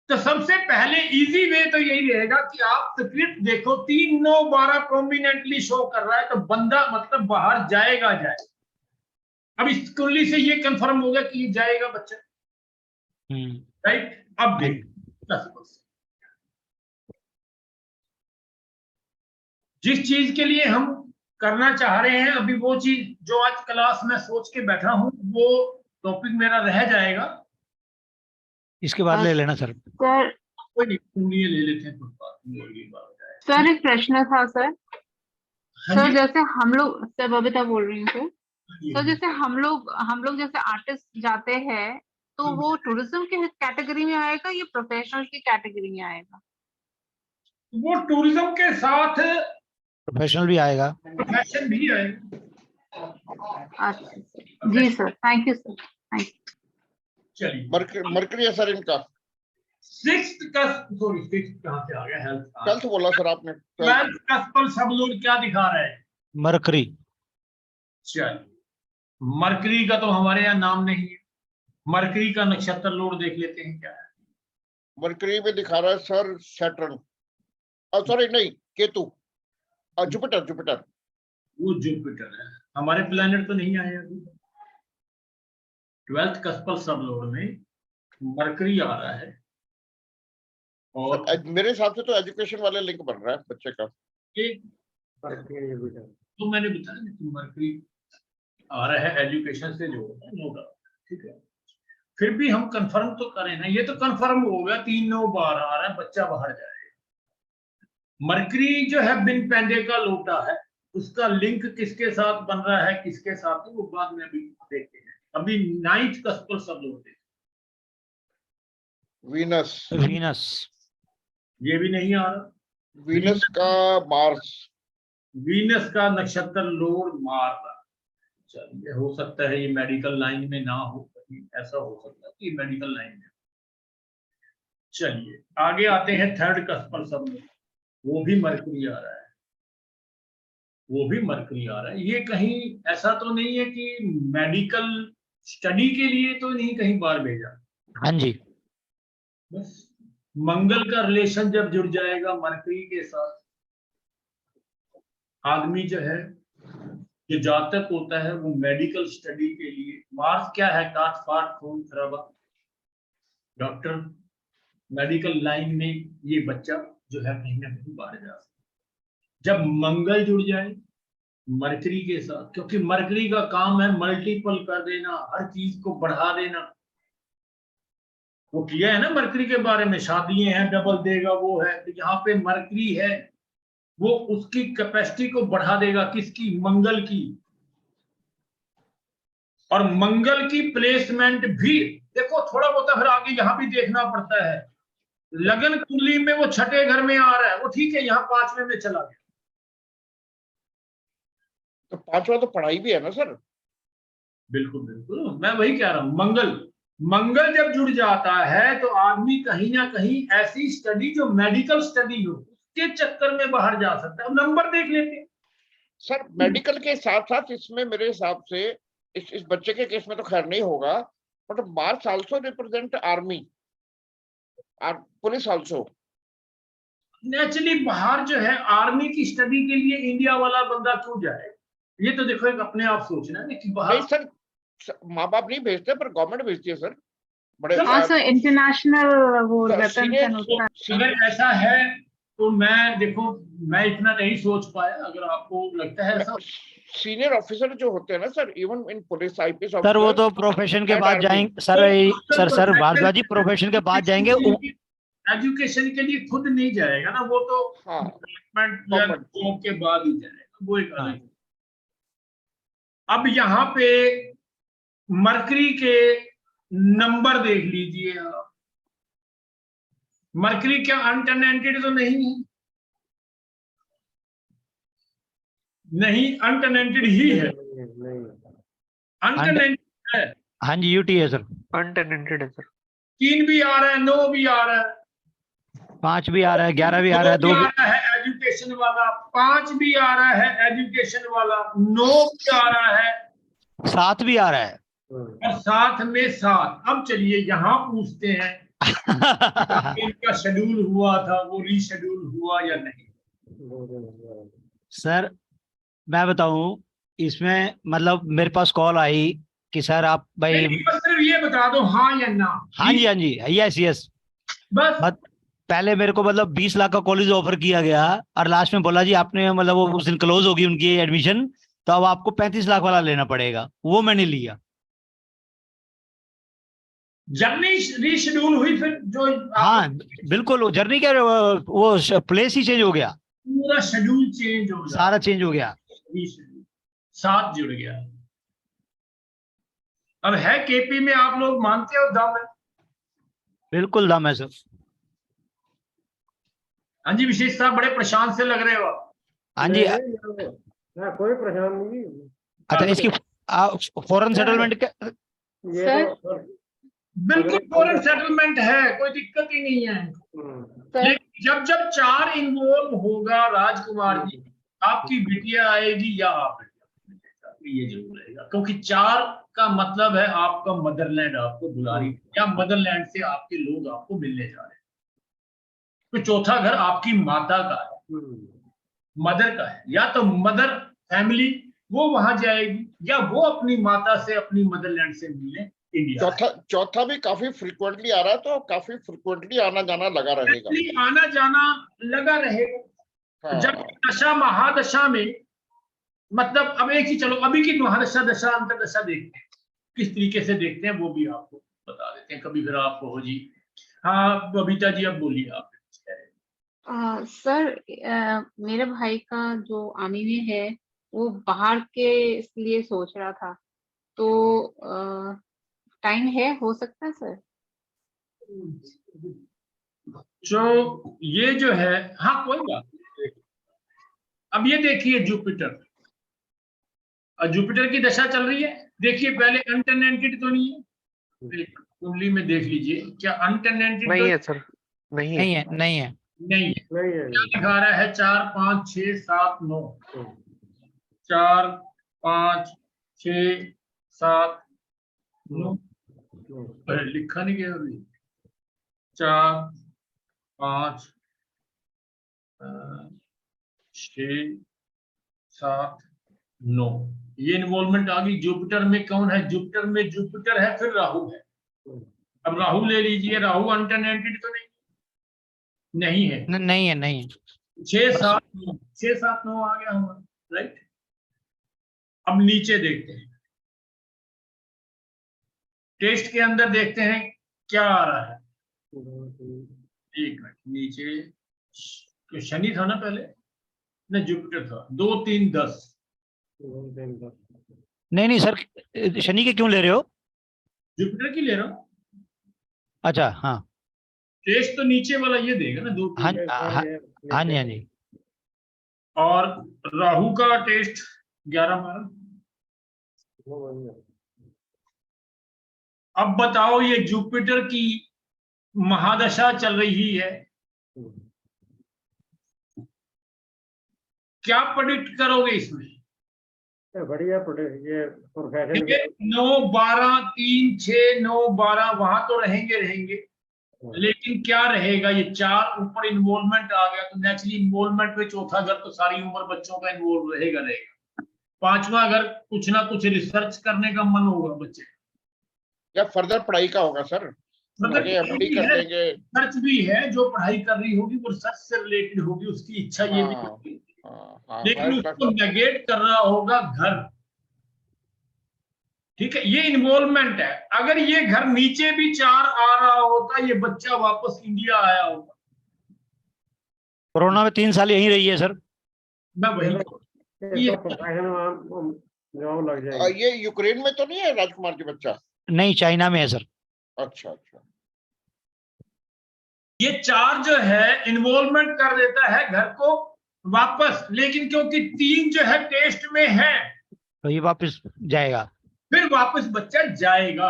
तो सबसे पहले इजी वे तो यही रहेगा कि आप स्क्रिप्ट देखो, 3, 9, 12 प्रोमिनेंटली शो कर रहा है, तो बंदा मतलब बाहर जाएगा। अब इस कुंडली से ये कंफर्म हो गया कि जाएगा बच्चा, राइट? अब देख, जिस चीज के लिए हम करना चाह रहे हैं, अभी वो चीज जो आज क्लास में सोच के बैठा हूं, वो टॉपिक मेरा रह जाएगा।
इसके बाद ले लेना सर।
सर
कोई नहीं, कुंडलियां ले लेते हैं, कुछ बात नहीं, अगली बार हो जाएगा।
सर एक प्रश्न था सर।
हाँ
सर
जी?
जैसे हम लोग, सर बबीता बोल रही हूँ सर।
ये-
सर जैसे हम लोग जैसे आर्टिस्ट जाते हैं, तो वो टूरिज्म के कैटेगरी में आएगा या प्रोफेशनल की कैटेगरी में आएगा?
वो टूरिज्म के साथ
प्रोफेशनल भी आएगा।
प्रोफेशन भी आएगा।
अच्छा जी sir, thank you sir, thank you.
चलिए,
मरकरी है सर इनका।
6th का, सॉरी 6th कहां से आ गया, हेल्थ।
12th बोला सर आपने।
12th का पर सब लोग क्या दिखा रहे हैं?
मरकरी।
चलिए, मरकरी का तो हमारे यहाँ नाम नहीं है, मरकरी का नक्षत्र लोड देख लेते हैं क्या है।
मरकरी में दिखा रहा है सर सैटर्न, सॉरी नहीं, केतु, जुपिटर, जुपिटर।
वो जुपिटर है, हमारे प्लेनेट तो नहीं आए अभी। 12th कस्पल सब लोड में मरकरी आ रहा है, और
मेरे हिसाब से तो एजुकेशन वाले लिंक बन रहा है बच्चे का।
एक तो मैंने बताया ना कि मरकरी आ रहा है, एजुकेशन से जोड़ता है, नो डाउट, ठीक है। फिर भी हम कंफर्म तो करें ना, ये तो कंफर्म हो गया 3, 9, 12 आ रहा है, बच्चा बाहर जाएगा। मरकरी जो है बिन पैंडे का लोटा है, उसका लिंक किसके साथ बन रहा है, किसके साथ, वो बाद में अभी देखते हैं। अभी 9th कस्पल सब लोग देखते
वीनस,
वीनस।
ये भी नहीं आ रहा।
वीनस का मार्स,
वीनस का नक्षत्र लोड मार रहा, चलिए, हो सकता है ये मेडिकल लाइन में ना हो, ऐसा हो सकता है कि मेडिकल लाइन में। चलिए आगे आते हैं थर्ड कस्पर में, वो भी मरकरी आ रहा है, वो भी मरकरी आ रहा है। ये कहीं ऐसा तो नहीं है कि मेडिकल स्टडी के लिए तो नहीं कहीं बाहर भेजा,
हाँ जी,
बस मंगल का रिलेशन जब जुड़ जाएगा मरकरी के साथ, आदमी जो है, जो जातक होता है वो मेडिकल स्टडी के लिए, मार्स क्या है, काट फाट खून खराबा, डॉक्टर, मेडिकल लाइन में ये बच्चा जो है कहीं ना कहीं बाहर जा सकता है। जब मंगल जुड़ जाए मरकरी के साथ, क्योंकि मरकरी का काम है मल्टीपल कर देना, हर चीज को बढ़ा देना। वो किया है ना मरकरी के बारे में, शादियां हैं डबल देगा वो है, तो यहाँ पे मरकरी है वो उसकी कैपेसिटी को बढ़ा देगा, किसकी, मंगल की। और मंगल की प्लेसमेंट भी देखो, थोड़ा बहुत फिर आगे यहाँ भी देखना पड़ता है। लगन कुंडली में वो छठे घर में आ रहा है, वो ठीक है, यहाँ पांचवें में चला गया,
तो पांचवा तो पढ़ाई भी है ना सर।
बिल्कुल बिल्कुल, मैं वही कह रहा हूं, मंगल जब जुड़ जाता है तो आदमी कहीं ना कहीं ऐसी स्टडी जो मेडिकल स्टडी हो उसके चक्कर में बाहर जा सकता है। अब नंबर देख लेते हैं
सर मेडिकल के साथ साथ इसमें मेरे हिसाब से इस बच्चे के केस में तो खैर नहीं होगा, but Mars also represent army और पुलिस आल्सो।
नेचुरली बाहर जो है आर्मी की स्टडी के लिए इंडिया वाला बंदा क्यों जाए, ये तो देखो एक अपने आप सोचना है कि बाहर।
नहीं सर, माँ बाप नहीं भेजते पर गवर्नमेंट भेजती है सर, बड़े
हाँ सर, इंटरनेशनल वो वेपन्स एंड उसका।
अगर ऐसा है तो मैं देखो, मैं इतना नहीं सोच पाया, अगर आपको लगता है ऐसा।
सीनियर ऑफिसर जो होते हैं ना sir, even in police IPS
sir वो तो प्रोफेशन के बाद जाएंगे सर भारद्वाज जी, प्रोफेशन के बाद जाएंगे।
एजुकेशन के लिए खुद नहीं जाएगा ना वो तो,
हाँ
डेवलपमेंट के बाद ही जाएगा, वो एक अलग
हाँ।
है। अब यहाँ पे मरकरी के नंबर देख लीजिए आप, मरकरी क्या अनटेनेंटेड तो नहीं है, नहीं अनटेनेंटेड ही है, अनटेनेंटेड है।
हाँ जी, यूटी है सर,
अनटेनेंटेड है सर।
3 भी आ रहा है, 9 भी आ रहा है,
5 भी आ रहा है, 11 भी आ रहा है, 2
भी
भी
आ रहा है एजुकेशन वाला, 5 भी आ रहा है एजुकेशन वाला, 9 भी आ रहा है,
7 भी आ रहा है।
और साथ में 7। अब चलिए यहाँ पूछते हैं इनका शेड्यूल हुआ था वो रीशेड्यूल हुआ या नहीं।
सर मैं बताऊं, इसमें मतलब मेरे पास कॉल आई कि सर आप भाई,
बस सिर्फ ये बता दो हाँ या ना।
हाँ जी, यस यस,
बस
पहले मेरे को मतलब 20 लाख का कॉलेज ऑफर किया गया, और लास्ट में बोला जी आपने मतलब वो उस दिन क्लोज होगी उनकी एडमिशन, तो अब आपको 35 लाख वाला लेना पड़ेगा, वो मैंने लिया।
जर्नी रीशेड्यूल हुई फिर जो,
हाँ बिल्कुल, वो जर्नी क्या, वो प्लेस ही चेंज हो गया,
पूरा शेड्यूल चेंज हो गया,
सारा चेंज हो गया,
रीशेड्यूल 7 जुड़ गया। अब है केपी में, आप लोग मानते हो दम है?
बिल्कुल दम है सर।
हाँ जी विशेष साहब, बड़े परेशान से लग रहे हो आप।
हाँ जी,
कोई परेशान नहीं।
अच्छा इसकी फॉरेन सेटलमेंट
ये
बिल्कुल फॉरेन सेटलमेंट है, कोई दिक्कत ही नहीं है। लेकिन जब जब 4 इन्वॉल्व होगा राजकुमार जी, आपकी बिटिया आएगी या आप, ये जरूर रहेगा, क्योंकि 4 का मतलब है आपका मदरलैंड आपको बुला रही है, या मदरलैंड से आपके लोग आपको मिलने जा रहे हैं। तो चौथा घर आपकी माता का है, मदर का है, या तो मदर फैमिली वो वहां जाएगी, या वो अपनी माता से अपनी मदरलैंड से मिलने इंडिया।
चौथा भी काफी फ्रिक्वेंटली आ रहा है, तो काफी फ्रिक्वेंटली आना जाना लगा रहेगा,
आना जाना लगा रहेगा।
हाँ।
जब दशा महादशा में, मतलब अब एक ही, चलो अभी की महादशा दशा अंतरदशा देखते हैं, किस तरीके से देखते हैं वो भी आपको बता देते हैं, कभी फिर आपको हो जी। हाँ बबीता जी अब बोलिए आप।
सर मेरे भाई का जो आर्मी में है वो बाहर के इसलिए सोच रहा था, तो टाइम है, हो सकता है सर?
तो ये जो है, हाँ कोई बात नहीं। अब ये देखिए जुपिटर, और जुपिटर की दशा चल रही है। देखिए पहले अनटेनेंटेड तो नहीं है, कुंडली में देख लीजिए क्या अनटेनेंटेड
नहीं
तो
है सर, नहीं
नहीं
है।
है, नहीं है।
नहीं है।
नहीं है।
क्या दिखा रहा है? 4 5 6 7 9,
हम्म,
4 5 6 7 9,
हम्म,
अरे लिखा नहीं गया अभी। 4 5 6 7 9, ये इन्वॉल्वमेंट आ गई। जुपिटर में कौन है? जुपिटर में जुपिटर है, फिर राहु है।
हम्म,
अब राहु ले लीजिए, राहु अनटेनेंटेड तो नहीं है।
नहीं है, नहीं है।
6
बस
7 9, 6 7 9 आ गया हमारा, राइट। अब नीचे देखते हैं, टेस्ट के अंदर देखते हैं क्या आ रहा है। एक मिनट, नीचे तो शनि था ना पहले, न जुपिटर था। 2 3 10,
नहीं, नहीं सर, शनि के क्यों ले रहे हो?
जुपिटर की ले रहा हूँ।
अच्छा, हाँ।
टेस्ट तो नीचे वाला ये देगा ना, 2
हाँ
3।
हाँ हाँ जी, हाँ जी।
और राहु का टेस्ट 11 12। अब बताओ, ये जुपिटर की महादशा चल रही है, क्या प्रेडिक्ट करोगे इसमें?
बढ़िया ये प्रोफेशन
ये 9 12 3 6 9 12 वहां तो रहेंगे, लेकिन क्या रहेगा? ये 4 ऊपर इन्वॉल्वमेंट आ गया तो नेचुरली इन्वॉल्वमेंट में चौथा घर तो सारी उम्र बच्चों का इन्वॉल्व रहेगा। 5वां घर कुछ ना कुछ रिसर्च करने का मन होगा बच्चे,
या फर्दर पढ़ाई का होगा सर,
मतलब
आगे एमडी कर देंगे।
रिसर्च भी है, जो पढ़ाई कर रही होगी वो रिसर्च से रिलेटेड होगी, उसकी इच्छा ये भी होगी, लेकिन
हायर
उसको नेगेट कर रहा होगा घर। ठीक है, ये इन्वॉल्वमेंट है। अगर ये घर नीचे भी 4 आ रहा होता, ये बच्चा वापस इंडिया आया होगा।
कोरोना में 3 साल यहीं रही है सर।
मैं वही
तो प्रोफेशन जॉब लग जाएगी।
ये यूक्रेन में तो नहीं है राजकुमार जी बच्चा?
नहीं, चाइना में है सर।
अच्छा अच्छा।
ये 4 जो है इन्वॉल्वमेंट कर देता है घर को वापस, लेकिन क्योंकि 3 जो है टेस्ट में है,
तो ये वापस जाएगा।
फिर वापस बच्चा जाएगा।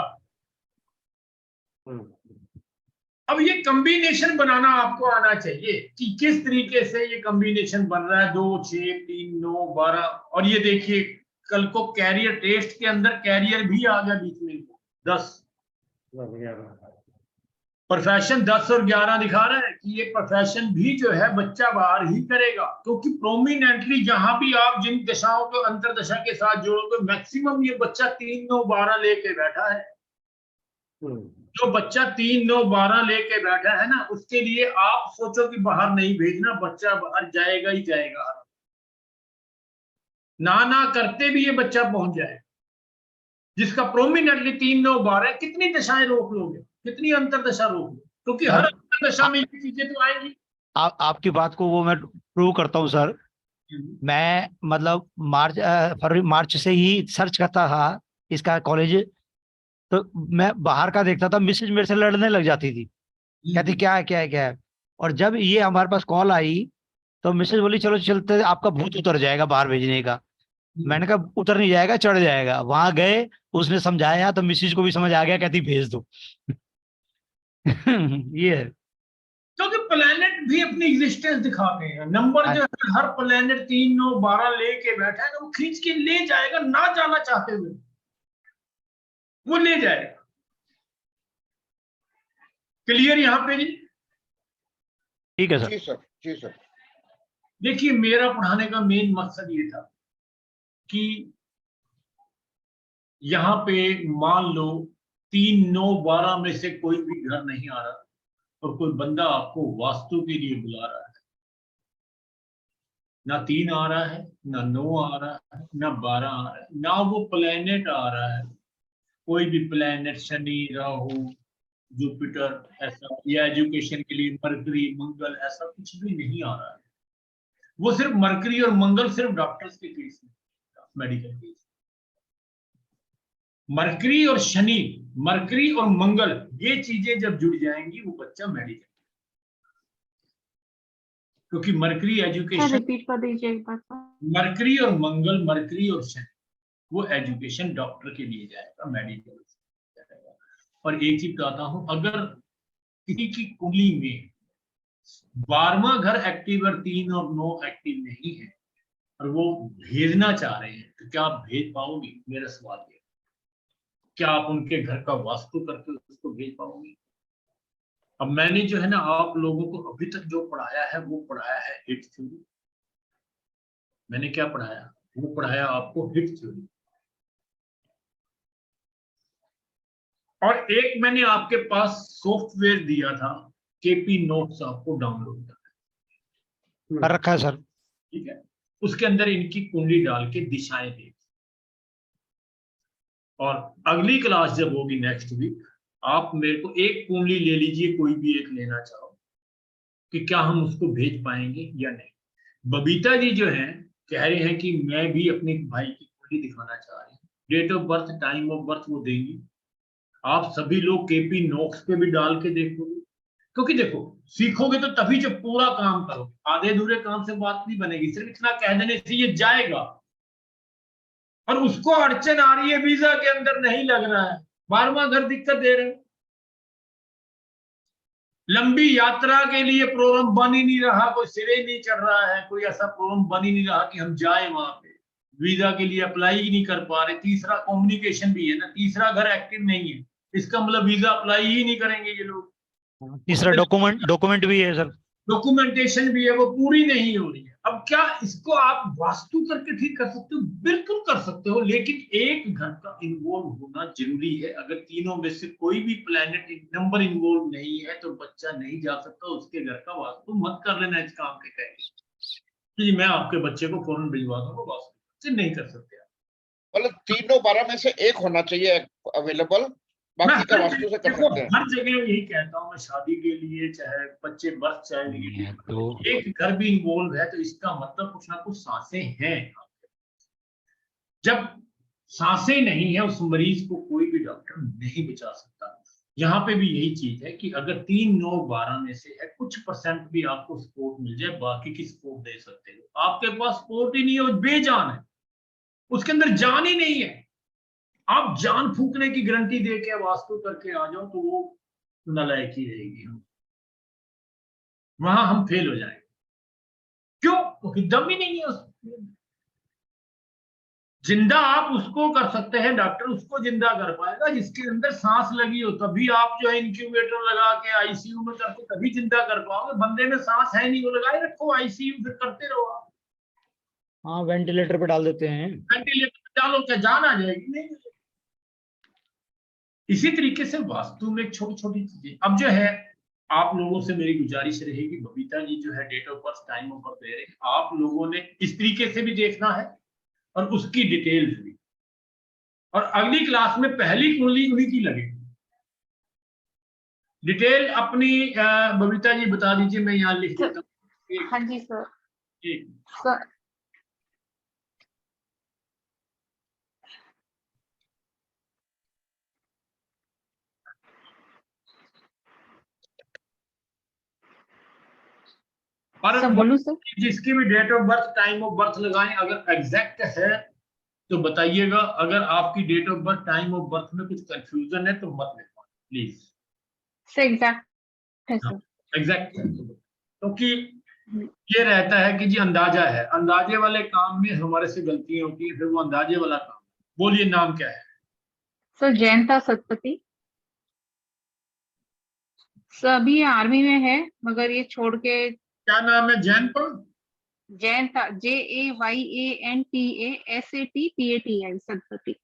अब ये कॉम्बिनेशन बनाना आपको आना चाहिए कि किस तरीके से ये कॉम्बिनेशन बन रहा है। 2 6 3 9 12, और ये देखिए कल को कैरियर टेस्ट के अंदर कैरियर भी आ गया बीच में 10। प्रोफेशन 10 और 11 दिखा रहा है कि ये प्रोफेशन भी जो है बच्चा बाहर ही करेगा, क्योंकि प्रोमिनेंटली जहां भी आप जिन दशाओं को अंतर दशा के साथ जोड़ोगे, मैक्सिमम ये बच्चा 3 9 12 लेके बैठा है। जो बच्चा 3 9 12 लेके बैठा है ना, उसके लिए आप सोचो कि बाहर नहीं भेजना, बच्चा बाहर जाएगा ही जाएगा। ना करते भी ये बच्चा पहुंच जाए, जिसका प्रोमिनेंटली 3 9 12। कितनी दशाएं रोक लोगे, कितनी अंतरदशा रोक लोगे, क्योंकि हर अंतरदशा में ये चीजें तो आएंगी।
आपकी बात को वो मैं प्रूव करता हूँ सर। मैं मतलब फरवरी मार्च से ही सर्च करता था इसका कॉलेज, तो मैं बाहर का देखता था, मिसेज मेरे से लड़ने लग जाती थी, कहती क्या है क्या है क्या है। और जब ये हमारे पास कॉल आई तो मिसेज बोली चलो चलते, आपका भूत उतर जाएगा बाहर भेजने का। मैंने कहा उतर नहीं जाएगा, चढ़ जाएगा। वहां गए, उसने समझाया तो मिसेज को भी समझ आ गया, कहती भेज दो। ये है,
क्योंकि प्लेनेट भी अपनी एग्जिस्टेंस दिखाते हैं। नंबर जो है, हर प्लेनेट 3 9 12 लेके बैठा है ना, वो खींच के ले जाएगा, ना जाना चाहते हुए वो ले जाएगा। क्लियर यहां पे? नहीं
ठीक है सर।
जी सर, जी सर।
देखिए, मेरा पढ़ाने का मेन मकसद ये था कि यहां पे मान लो 3 9 12 में से कोई भी घर नहीं आ रहा, और कोई बंदा आपको वास्तु के लिए बुला रहा है। ना 3 आ रहा है, ना 9 आ रहा है, ना 12 आ रहा है, ना वो प्लेनेट आ रहा है। कोई भी प्लेनेट, शनि राहु जुपिटर ऐसा, या एजुकेशन के लिए मरकरी मंगल, ऐसा कुछ भी नहीं आ रहा है। वो सिर्फ मरकरी और मंगल सिर्फ डॉक्टर्स के केस में, मेडिकल केस। मरकरी और शनि, मरकरी और मंगल, ये चीजें जब जुड़ जाएंगी वो बच्चा मेडिकल, क्योंकि मरकरी एजुकेशन,
रिपीट कर दीजिए एक बार।
मरकरी और मंगल, मरकरी और शनि, वो एजुकेशन डॉक्टर के लिए जाएगा, मेडिकल जाएगा। और एक चीज बताता हूं, अगर किसी की कुंडली में 12वां घर एक्टिव और 3 और 9 एक्टिव नहीं है और वो भेजना चाह रहे हैं, तो क्या आप भेज पाओगे? मेरा सवाल है, क्या आप उनके घर का वास्तु करके उसको भेज पाओगे? अब मैंने जो है ना आप लोगों को अभी तक जो पढ़ाया है वो पढ़ाया है हिट थ्योरी। मैंने क्या पढ़ाया? वो पढ़ाया आपको हिट थ्योरी। और एक मैंने आपके पास सॉफ्टवेयर दिया था, केपी नोट्स, आपको डाउनलोड करना
कर रखा है सर।
ठीक है। उसके अंदर इनकी कुंडली डाल के दिशाएं दे, और अगली क्लास जब होगी नेक्स्ट वीक, आप मेरे को एक कुंडली ले लीजिए, कोई भी एक लेना चाहो, कि क्या हम उसको भेज पाएंगे या नहीं। बबीता जी जो हैं कह रहे हैं कि मैं भी अपने भाई की कुंडली दिखाना चाह रही हूँ, date of birth, time of birth वो देंगी। आप सभी लोग केपी नोट्स पे भी डाल के देखोगे, क्योंकि देखो सीखोगे तो तभी जब पूरा काम करोगे। आधे अधूरे काम से बात नहीं बनेगी, सिर्फ इतना कह देने से ये जाएगा। और उसको अड़चन आ रही है, वीजा के अंदर नहीं लग रहा है, 12वां घर दिक्कत दे रहे हैं, लंबी यात्रा के लिए प्रोग्राम बन ही नहीं रहा, कोई सिरे नहीं चढ़ रहा है, कोई ऐसा प्रोग्राम बन ही नहीं रहा कि हम जाए वहां पे, वीजा के लिए अप्लाई ही नहीं कर पा रहे। तीसरा कम्युनिकेशन भी है ना, तीसरा घर एक्टिव नहीं है, इसका मतलब वीजा अप्लाई ही नहीं करेंगे ये लोग।
तीसरा डॉक्यूमेंट भी है सर।
डॉक्यूमेंटेशन भी है, वो पूरी नहीं हो रही है। अब क्या इसको आप वास्तु करके ठीक कर सकते हो? बिल्कुल कर सकते हो, लेकिन एक घर का इन्वॉल्व होना जरूरी है। अगर तीनों में से कोई भी प्लैनेट नंबर इन्वॉल्व नहीं है तो बच्चा नहीं जा सकता, उसके घर का वास्तु मत कर लेना इस काम के कहे कि मैं आपके बच्चे को फौरन भिजवा दूंगा, वास्तु से नहीं कर सकते।
मतलब 3 और 12 में से एक होना चाहिए अवेलेबल, बाकी का वास्तु से कर सकते हैं।
हर जगह यही कहता हूँ मैं, शादी के लिए चाहे बच्चे बर्थ चाहे लिए,
तो
एक घर भी इन्वॉल्व है तो इसका मतलब कुछ ना कुछ सांसें हैं। जब सांसें नहीं है उस मरीज को कोई भी डॉक्टर नहीं बचा सकता। यहाँ पे भी यही चीज है कि अगर 3, 9, 12 में से है, कुछ परसेंट भी आपको सपोर्ट मिल जाए, बाकी की सपोर्ट दे सकते हो। आपके पास सपोर्ट ही नहीं है, वो बेजान है, उसके अंदर जान ही नहीं है। आप जान फूकने की गारंटी दे के वास्तु करके आ जाओ तो वो नालायक ही रहेगी, वहां हम फेल हो जाएंगे। क्यों? क्योंकि दम ही नहीं है उसमें। जिंदा आप उसको कर सकते हैं, डॉक्टर उसको जिंदा कर पाएगा जिसके अंदर सांस लगी हो, तभी आप जो है इंक्यूबेटर लगा के आईसीयू में करके तभी जिंदा कर पाओगे। बंदे में सांस है नहीं, वो लगाए रखो आईसीयू, फिर करते रहो आप।
हाँ, वेंटिलेटर पे डाल देते हैं।
वेंटिलेटर डालो, क्या जान आ जाएगी? नहीं। इसी तरीके से वास्तु में छोटी छोटी चीजें। अब जो है आप लोगों से मेरी गुजारिश रहेगी, बबीता जी जो है date of birth, time of birth दे रहे हैं, आप लोगों ने इस तरीके से भी देखना है और उसकी डिटेल्स भी। और अगली क्लास में पहली कुंडली उन्हीं की लगेगी। डिटेल अपनी बबीता जी बता दीजिए, मैं यहाँ लिख देता हूँ।
हाँ जी सर।
एक
सर
और
बोलूं सर?
जिसकी भी date of birth, time of birth लगाएं, अगर एग्जैक्ट है तो बताइएगा, अगर आपकी date of birth, time of birth में कुछ कंफ्यूजन है तो मत लिखो प्लीज।
सर एग्जैक्ट है सर।
एग्जैक्ट है, क्योंकि ये रहता है कि जी अंदाजा है, अंदाजे वाले काम में हमारे से गलतियां होती है, फिर वो अंदाजे वाला काम। बोलिए नाम क्या है?
सर जयंता सतपति। सभी आर्मी में है मगर ये छोड़ के।
क्या नाम है? जैनपुर?
जयंता JAYANTASATPATI सतपति।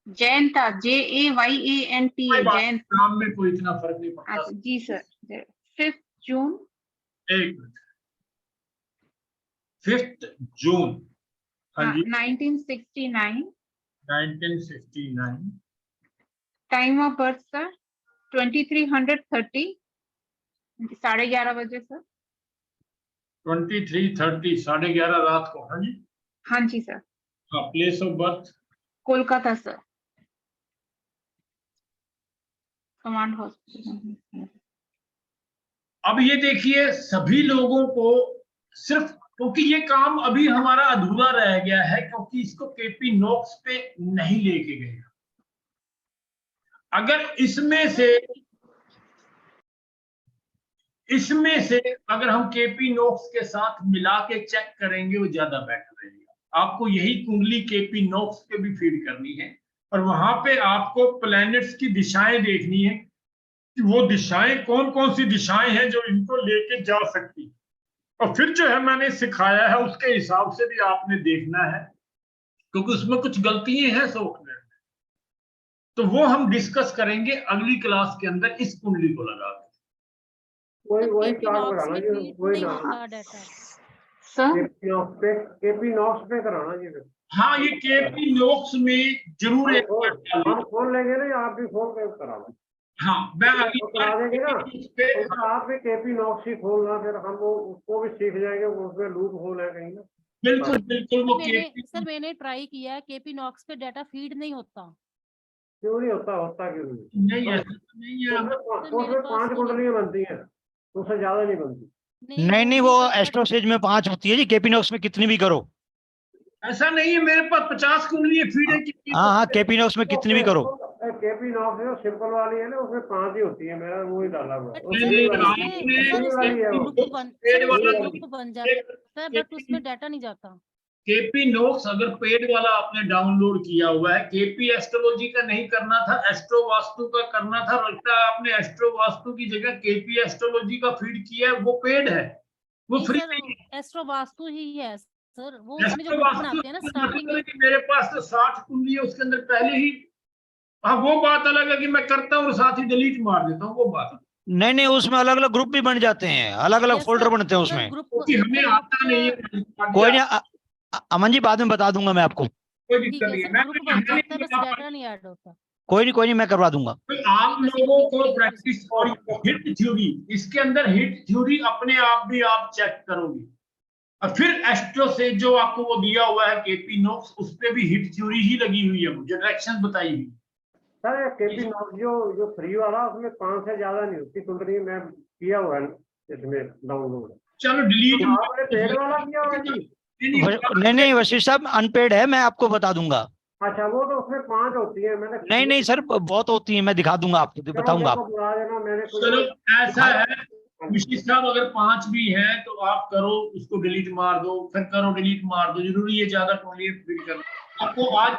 जयंता JAYANTA
कोई बात नहीं,
जयंत।
नाम में कोई इतना फर्क नहीं पड़ता।
अच्छा जी सर। 5 जून।
एक मिनट, 5 जून, हाँ जी,
1969।
1969।
टाइम ऑफ बर्थ सर 2330, 11:30 बजे सर।
23:30, 11:30 रात को, हाँ जी।
हाँ जी सर।
हाँ, place of birth?
Kolkata sir, command hospital.
अब ये देखिए, सभी लोगों को सिर्फ क्योंकि ये काम अभी हमारा अधूरा रह गया है, क्योंकि इसको केपी नोक्स पे नहीं लेके गए। अगर इसमें से अगर हम केपी नोक्स के साथ मिला के चेक करेंगे वो ज्यादा बेटर रहेगा। आपको यही कुंडली केपी नोक्स पे भी फीड करनी है और वहां पे आपको प्लैनेट्स की दिशाएं देखनी है कि वो दिशाएं कौन कौन सी दिशाएं हैं जो इनको लेके जा सकती, और फिर जो है मैंने सिखाया है उसके हिसाब से भी आपने देखना है, क्योंकि उसमें कुछ गलतियां हैं सॉफ्टवेयर में। तो वो हम डिस्कस करेंगे अगली क्लास के अंदर इस कुंडली को लगा के।
वही
केपी
चार्ट
नॉक्स
कराना
में
जी,
क्लिक
वही
नहीं
डालना
होता डाटा।
सर
केपी नॉक्स पे कराना जी। फिर
हाँ, ये केपी नोक्स में जरूर एक बार डाल
हम
दीजिए।
खोल लेंगे ना, आप भी खोल के कराना।
हाँ, मैं अगली
तो
बार
करा देंगे ना,
इस पे
तो आप भी केपी नॉक्स ही खोलना, फिर हम वो उसको भी सीख जाएंगे, उसमें लूप होल है कहीं ना।
बिल्कुल बिल्कुल वो
सर मैंने ट्राई किया है, केपी नॉक्स पे डाटा फीड नहीं होता।
क्यों नहीं होता? होता क्यों नहीं?
नहीं, ऐसा तो नहीं है।
उसमें 5 कुंडलियां बनती हैं, उससे ज्यादा नहीं बनती।
नहीं नहीं, वो एस्ट्रोसेज में 5 होती है जी, केपीनॉक्स में कितनी भी करो।
ऐसा नहीं है, मेरे पास 50 कुंडली फीड है कितनी
हाँ हाँ, केपीनॉक्स में कितनी भी करो।
केपी नॉक्स जो सिंपल वाली है ना, उसमें 5 ही होती है, मेरा वो ही डाला हुआ है।
बट
वो
सर
फ्री वाली
आपने
इसमें सर
वाली है वो।
पेड वाला
ग्रुप बन जाता है, बट उसमें डाटा नहीं जाता।
केपी नोट्स अगर पेड वाला आपने डाउनलोड किया हुआ है, केपी एस्ट्रोलॉजी का नहीं करना था, एस्ट्रो वास्तु का करना था, लगता है आपने एस्ट्रो वास्तु की जगह केपी एस्ट्रोलॉजी का फीड किया है, वो पेड है, वो
नहीं
फ्री
सर,
नहीं है।
एस्ट्रो वास्तु ही है सर, वो उसमें जो
एस्ट्रो
ग्रुप
वास्तु
बनाते हैं ना
से
स्टार्टिंग
मतलब
में।
है कि मेरे पास तो 60 कुंडली है, उसके अंदर पहले ही। हाँ, वो बात अलग है कि मैं करता हूँ और साथ ही डिलीट मार देता हूँ, वो बात,
नहीं नहीं, उसमें अलग अलग ग्रुप भी बन जाते हैं, अलग अलग
यस
फोल्डर
सर,
बनते हैं
सर
उसमें।
क्योंकि हमें
ग्रुप
आता नहीं है।
कोई नहीं, अमन जी बाद में बता दूंगा मैं आपको।
कोई
ठीक
दिक्कत
है
नहीं है,
सर,
मैं
ग्रुप
यहाँ
बन
नहीं
जाता है, बस
बता
डाटा
पाया।
नहीं ऐड होता।
कोई नहीं, मैं करवा दूंगा।
तो आप
ठीक है सर,
लोगों
ठीक
को
है सर।
प्रैक्टिस और हिट थ्योरी, इसके अंदर हिट थ्योरी अपने आप भी आप चेक करोगे, और फिर एस्ट्रो से जो आपको वो दिया हुआ है केपी नोट्स, उस पे भी हिट थ्योरी ही लगी हुई है, मुझे डायरेक्शंस बताई हुई।
सर केपी नॉक्स जो फ्री वाला, उसमें 5 से ज्यादा नहीं होती कुंडली, मैं किया हुआ है इसमें डाउनलोड।
चलो डिलीट।
आपने पेड वाला किया हुआ जी?
नहीं नहीं, वशिष्ठ साहब अनपेड है, मैं आपको बता दूंगा।
अच्छा, वो तो उसमें 5 होती है, मैंने
नहीं नहीं सर, बहुत होती है, मैं दिखा दूंगा आपको,
चलो
बताऊंगा
देखो
आपको।
बुला देना, मैंने
चलो
कोई
ऐसा है मिश्री साहब, अगर 5 भी है तो आप करो, उसको डिलीट मार दो, फिर करो डिलीट मार दो, जरूरी है ज्यादा कुंडली फीड करना। आपको आज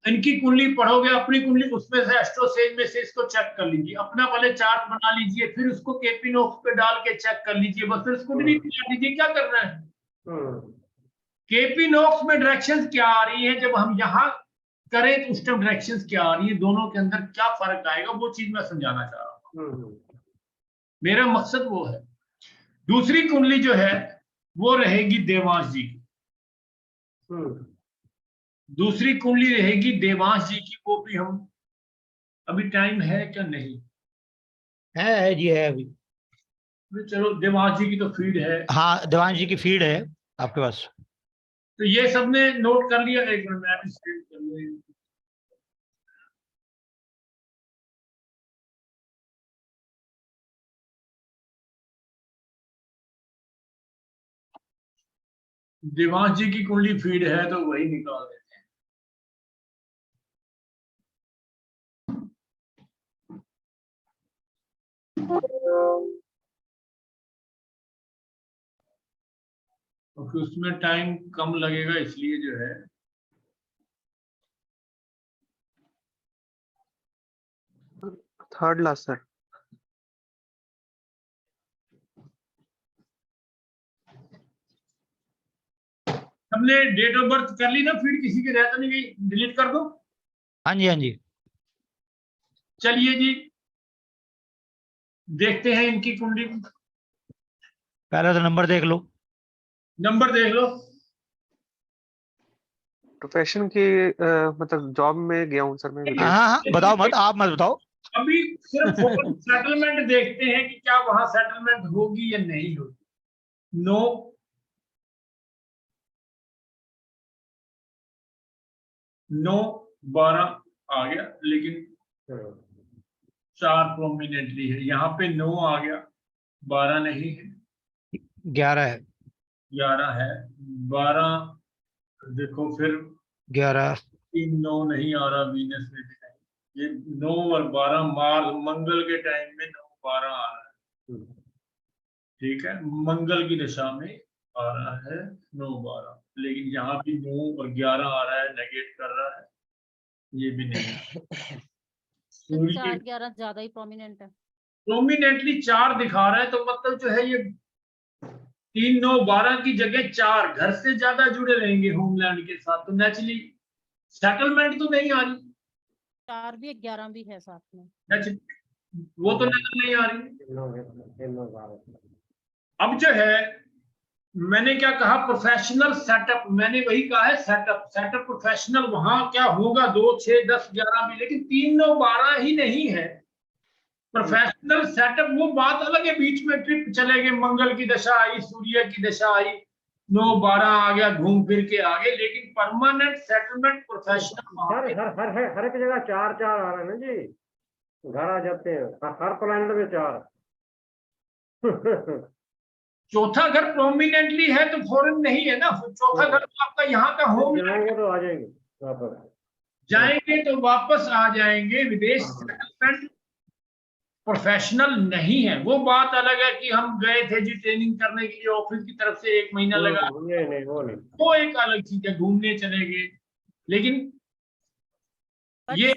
इनकी कुंडली पढ़ोगे, अपनी कुंडली उसमें से एस्ट्रोसेज में से इसको चेक कर लीजिए, अपना पहले चार्ट बना लीजिए, फिर उसको केपी नोट्स पे डाल के चेक कर लीजिए, बस फिर उसको डिलीट मार दीजिए, क्या करना है। केपी नोट्स में डायरेक्शंस क्या आ रही है, जब हम यहाँ करें तो उस टाइम डायरेक्शंस क्या आ रही है, दोनों के अंदर क्या फर्क आएगा, वो चीज मैं समझाना चाह रहा हूँ। मेरा मकसद वो है। दूसरी कुंडली जो है वो रहेगी देवांश जी की, दूसरी कुंडली रहेगी देवांश जी की, वो भी हम अभी टाइम है क्या नहीं
है जी, है अभी।
चलो देवांश जी की तो फीड है।
हाँ, देवांश जी की फीड है आपके पास।
तो ये सबने नोट कर लिया, एक मिनट मैं भी सेव कर लूं। देवांश जी की कुंडली फीड है तो वही निकाल देते हैं। क्योंकि उसमें टाइम कम लगेगा, इसलिए जो है
थर्ड लास्ट सर।
हमने डेट ऑफ बर्थ कर ली ना, फीड किसी की रहता नहीं गई, डिलीट कर दो।
हाँ जी, हाँ जी।
चलिए जी देखते हैं इनकी कुंडली,
पहले तो नंबर देख लो।
नंबर देख लो।
प्रोफेशन की मतलब जॉब में गया हूँ सर मैं
हाँ
विदेश।
हाँ हाँ, बताओ मत, आप मत बताओ।
अभी सिर्फ सेटलमेंट देखते हैं कि क्या वहां सेटलमेंट होगी या नहीं होगी। नो, 9-12 आ गया, लेकिन 4 प्रोमिनेंटली है, यहाँ पे 9 आ गया, 12 नहीं है।
11 है।
11 है, 12 देखो फिर
11
3 9 नहीं आ रहा वीनस में भी नहीं, ये 9 और 12 मार्स मंगल के टाइम में 9 12 आ रहा है, ठीक है, मंगल की दिशा में आ रहा है 9 12, लेकिन यहाँ भी 9 और 11 आ रहा है, नेगेट कर रहा है, ये भी नहीं है।
तो
सूर्य
4-11 ज्यादा ही प्रोमिनेंट है।
प्रोमिनेंटली 4 दिखा रहा है, तो मतलब जो है ये 3 9 12 की जगह 4 घर से ज्यादा जुड़े रहेंगे होमलैंड के साथ, तो नेचुरली सेटलमेंट तो नहीं आ रही,
4 भी 11 भी है साथ में।
वो तो नजर नहीं आ रही। अब जो है मैंने क्या कहा, प्रोफेशनल सेटअप, मैंने वही कहा है सेटअप, सेटअप प्रोफेशनल, वहां क्या होगा 2 6 10 11 भी, लेकिन 3 9 12 ही नहीं है। प्रोफेशनल सेटअप वो बात अलग है, बीच में ट्रिप चले गए, मंगल की दशा आई, सूर्य की दशा आई, 9 12 आ गया, घूम फिर के आ गए, लेकिन परमानेंट सेटलमेंट प्रोफेशनल
हर एक जगह 4 4 आ रहे हैं ना जी, घर आ जाते हैं हर प्लैनेट में 4।
चौथा घर प्रोमिनेंटली है तो फॉरेन नहीं है ना, चौथा घर तो आपका यहाँ का होम,
जाएंगे तो आ जाएंगे वापस।
जाएंगे तो वापस आ जाएंगे, विदेश सेटलमेंट प्रोफेशनल नहीं है। वो बात अलग है कि हम गए थे जी ट्रेनिंग करने के लिए ऑफिस की तरफ से 1 महीना लगा,
नहीं वो नहीं,
वो एक अलग चीज है, घूमने चले गए, लेकिन ये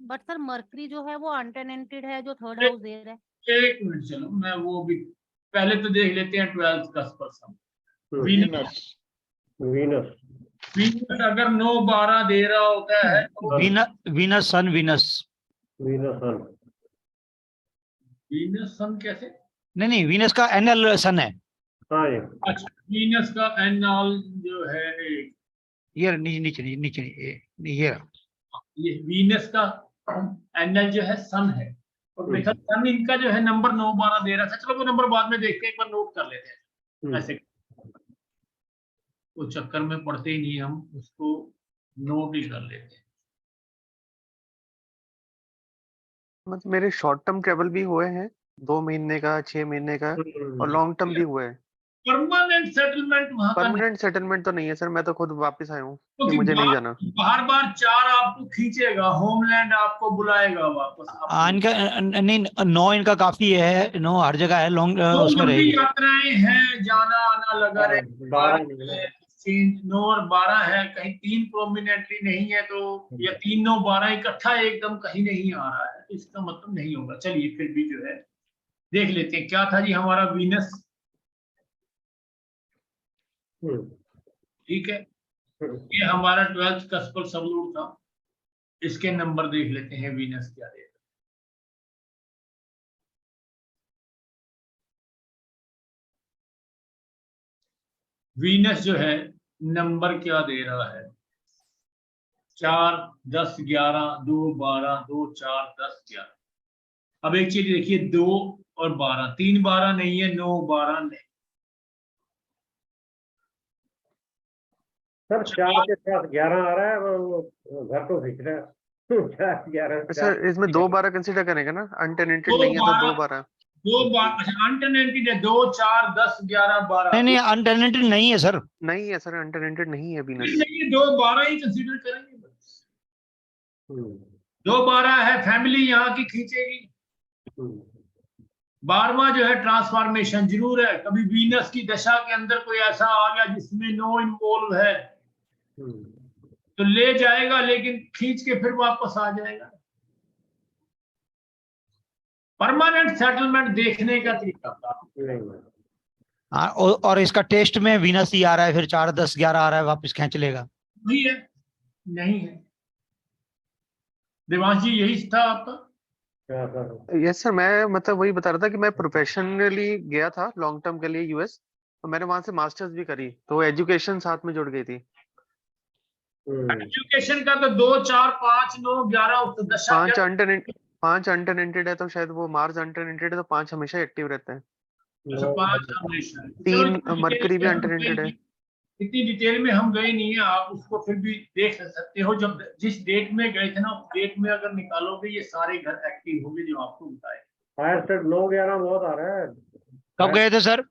बट सर मरकरी जो है वो अनटेनेंटेड है, जो थर्ड हाउस दे रहा है।
1 मिनट चलो मैं वो भी पहले तो देख लेते हैं 12th का स्पर्शम।
वीनस
वीनस
वीनस अगर 9 12 दे रहा होता है तो
वीनस सन
वीनस
वीनस सन कैसे,
नहीं वीनस का एनल सन है,
हाँ जी,
अच्छा वीनस का एनॉल जो है
ये नीचे ये
ये वीनस का एनल जो है सन है, और मेरे ख्याल सन इनका जो है नंबर 9 12 दे रहा था, चलो वो नंबर बाद में देखते हैं, एक बार नोट कर लेते हैं ऐसे, वो चक्कर में पड़ते ही नहीं, हम उसको नोट ही कर लेते हैं।
मतलब मेरे शॉर्ट टर्म ट्रेवल भी हुए हैं, 2 महीने का, 6 महीने का, और लॉन्ग टर्म भी हुए हैं।
परमानेंट सेटलमेंट वहां का
परमानेंट सेटलमेंट तो नहीं है सर, मैं तो खुद वापस आया हूँ कि
क्योंकि
मुझे नहीं जाना।
बार बार 4 आपको खींचेगा, होमलैंड आपको बुलाएगा वापस,
इनका नहीं 9 इनका काफी है, 9 हर जगह है, लॉन्ग
तो
उसमें
लंबी
रहेगी।
यात्राएं हैं, जाना आना लगा रहे, 9 और 12 है, कहीं 3 प्रोमिनेंटली नहीं है, तो या 3 9 12 इकट्ठा एकदम कहीं नहीं आ रहा है, तो इसका मतलब नहीं होगा। चलिए फिर भी जो है देख लेते हैं, क्या था जी हमारा वीनस, ठीक है, ये हमारा 12th का स्पर्श सबलूट था, इसके नंबर देख लेते हैं वीनस क्या देगा। वीनस जो है नंबर क्या दे रहा है, 4 10 11 2 12 2 4 10 11। अब एक चीज देखिए, 2 और 12, 3 12 नहीं है, 9 12 नहीं,
सर 4 के साथ 11 आ रहा है, वो घर को खींच रहा है 4 11
सर इसमें 2 12 कंसीडर करेंगे ना, अनटेनेंटेड
2
नहीं है तो 2
12
12।
2 12, अच्छा अनटेनेंटेड है, 2 4 10 11 12
नहीं अनटेनेंटेड नहीं है सर,
नहीं है सर, अनटेनेंटेड नहीं है वीनस।
नहीं, 2 12 ही कंसीडर करेंगे बस। 2 12 है, फैमिली यहाँ की खींचेगी। 12वां जो है ट्रांसफॉर्मेशन जरूर है, कभी वीनस की दशा के अंदर कोई ऐसा आ गया जिसमें 9 इन्वॉल्व है तो ले जाएगा, लेकिन खींच के फिर वापस आ जाएगा। परमानेंट सेटलमेंट देखने का तरीका था।
हाँ, और इसका टेस्ट में वीनस ही आ रहा है, फिर 4 10 11 आ रहा है, वापस खींच लेगा।
वही है, नहीं है देवांश जी, यही था आपका।
यस सर, मैं मतलब वही बता रहा था कि मैं प्रोफेशनली गया था लॉन्ग टर्म के लिए यूएस, तो मैंने वहां से मास्टर्स भी करी, तो एजुकेशन साथ में जुड़ गई थी।
एजुकेशन का तो 2 4 5 9 11 दशा
5 अनटेनेंटेड है, तो शायद वो मार्स अनटेनेंटेड है, तो 5 हमेशा एक्टिव रहता है।
अच्छा 5 हमेशा,
3 मरकरी भी अनटेनेंटेड है।
इतनी डिटेल में हम गए नहीं है, आप उसको फिर भी देख सकते हो, जब जिस डेट में गए थे ना, उस डेट में अगर निकालोगे ये सारे घर एक्टिव होंगे जो आपको बताए।
फायर सेट 9 11 बहुत आ रहा है।
कब गए थे सर?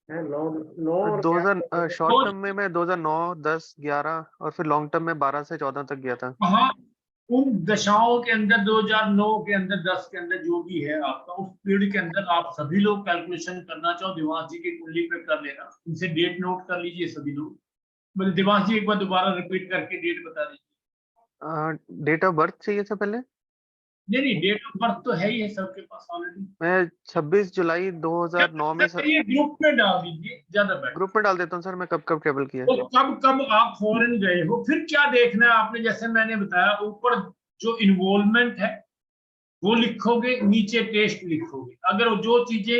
है 9 और
2000 शॉर्ट
तो
टर्म में मैं 2009, 10, 11 और फिर लॉन्ग टर्म में 12 से 14 तक गया था।
वहां उन दशाओं के अंदर 2009 के अंदर 10 के अंदर जो भी है आपका उस पीरियड के अंदर आप सभी लोग कैलकुलेशन करना चाहो दिवास जी की कुंडली पे कर लेना, इनसे डेट नोट कर लीजिए सभी लोग। मतलब दिवास जी एक बार दोबारा रिपीट करके डेट बता दीजिए।
डेट ऑफ बर्थ चाहिए था पहले।
नहीं डेट ऑफ बर्थ तो है ही है सबके पास ऑलरेडी।
मैं 26 जुलाई 2009 में
ये ग्रुप में डाल दीजिए ज्यादा बेटर।
ग्रुप में डाल देता हूँ सर, मैं कब कब ट्रेवल किया।
तो कब कब आप फॉरेन गए हो, फिर क्या देखना है आपने, जैसे मैंने बताया ऊपर जो इन्वॉल्वमेंट है वो लिखोगे, नीचे टेस्ट लिखोगे। अगर जो चीजें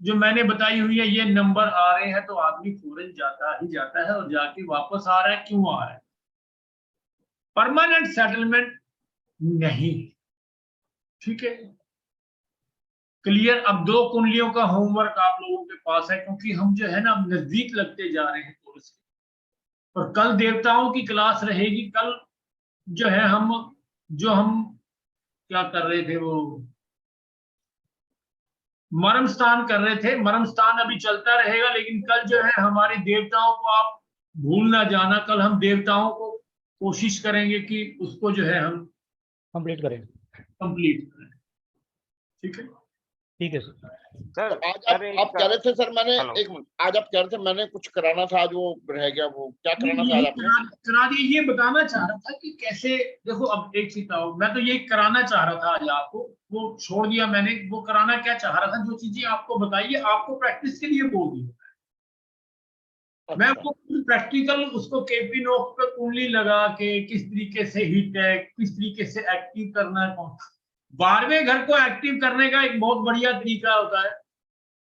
जो मैंने बताई हुई है ये नंबर आ रहे हैं तो आदमी फॉरेन जाता ही जाता है, और जाके वापस आ रहा है, क्यों आ रहा है? परमानेंट सेटलमेंट नहीं। ठीक है, क्लियर। अब 2 कुंडलियों का होमवर्क आप लोगों के पास है, क्योंकि हम जो है ना नजदीक लगते जा रहे हैं थोड़े से, और कल देवताओं की क्लास रहेगी। कल जो है हम क्या कर रहे थे, वो मर्म स्थान कर रहे थे। मर्म स्थान अभी चलता रहेगा, लेकिन कल जो है हमारे देवताओं को आप भूल ना जाना। कल हम देवताओं को कोशिश करेंगे कि उसको जो है हम
कंप्लीट करें।
कंप्लीट करें। ठीक है,
ठीक है सर।
तो आज आप कह रहे थे सर, मैंने एक मिनट, आज आप कह रहे थे मैंने कुछ कराना था, आज वो रह गया, वो क्या कराना था आज आपने?
करा दिए। ये बताना चाह रहा था कि कैसे, देखो अब एक चीज था, मैं तो ये कराना चाह रहा था आज आपको, वो छोड़ दिया मैंने। वो कराना क्या चाह रहा था, जो चीजें आपको बताइए आपको प्रैक्टिस के लिए बोल दी। मैं वो प्रैक्टिकल उसको केपी नोट पे कुंडली लगा के किस तरीके से हिट है, किस तरीके से एक्टिव करना है। 12वें घर को एक्टिव करने का एक बहुत बढ़िया तरीका होता है,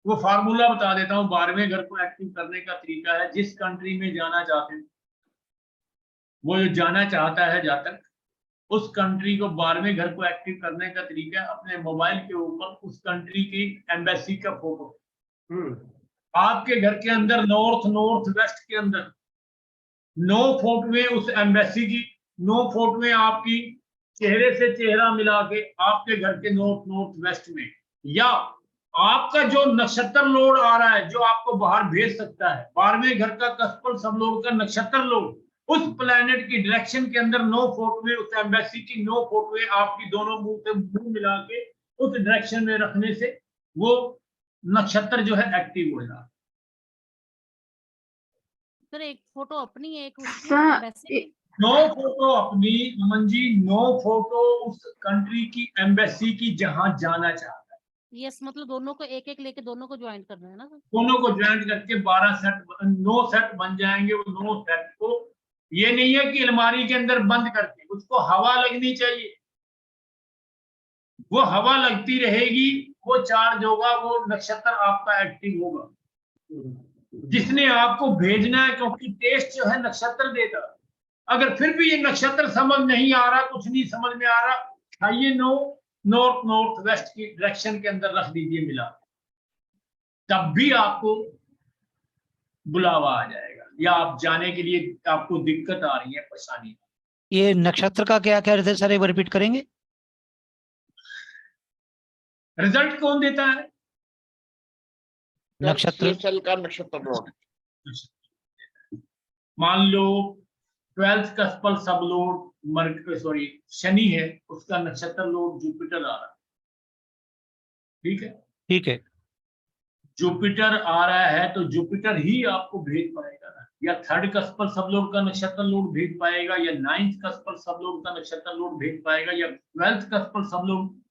वो फार्मूला बता देता हूँ। 12वें घर को एक्टिव करने का तरीका है, जिस कंट्री में जाना चाहते हैं वो जो जाना चाहता है जहाँ तक, उस कंट्री को 12वें घर को एक्टिव करने का तरीका है, अपने मोबाइल के ऊपर उस कंट्री की एम्बेसी का फोटो आपके घर के अंदर नॉर्थ वेस्ट के अंदर 9 फुट में उस एम्बेसी की, 9 फुट में आपकी चेहरे से चेहरा मिला के आपके घर के नॉर्थ वेस्ट में, या आपका जो नक्षत्र लोड आ रहा है जो आपको बाहर भेज सकता है, 12वें घर का कस्पल सब लोग का नक्षत्र लोड, उस प्लेनेट की डायरेक्शन के अंदर 9 फुट में उस एम्बेसी की 9 फुट में आपकी दोनों मुंह से मुंह मिला के उस डायरेक्शन में रखने से वो नक्षत्र जो है एक्टिव हो जाता।
सर एक फोटो अपनी, एक
सर,
उसकी
9 फोटो अपनी, अमन जी 9 फोटो उस कंट्री की एम्बेसी की जहां जाना चाहता है।
यस, मतलब दोनों को एक एक लेके दोनों को ज्वाइन करना है ना सर?
दोनों को ज्वाइन करके 12 सेट, 9 सेट बन जाएंगे। वो 9 सेट को ये नहीं है कि अलमारी के अंदर बंद करके, उसको हवा लगनी चाहिए। वो हवा लगती रहेगी, वो चार्ज होगा, वो नक्षत्र आपका एक्टिव होगा जिसने आपको भेजना है, क्योंकि टेस्ट जो है नक्षत्र देता है। अगर फिर भी ये नक्षत्र समझ नहीं आ रहा, कुछ नहीं समझ में आ रहा, आइए नॉर्थ वेस्ट की डायरेक्शन के अंदर रख दीजिए मिला, तब भी आपको बुलावा आ जाएगा, या आप जाने के लिए आपको दिक्कत आ रही है, परेशानी।
ये नक्षत्र का क्या कह रहे थे सर, एक बार रिपीट करेंगे?
रिजल्ट कौन देता है?
नक्षत्र
सेल का नक्षत्र लोड।
मान लो 12th कस्पल सब लोड शनि है, उसका नक्षत्र लोड जुपिटर आ रहा है। ठीक है,
ठीक है।
जुपिटर आ रहा है तो जुपिटर ही आपको भेज पाएगा ना, या 3rd कस्पल सब लोड का नक्षत्र लोड भेज पाएगा, या 9th कस्पल सब लोड का नक्षत्र लोड भेज पाएगा, या 12th कस्पल सब लोड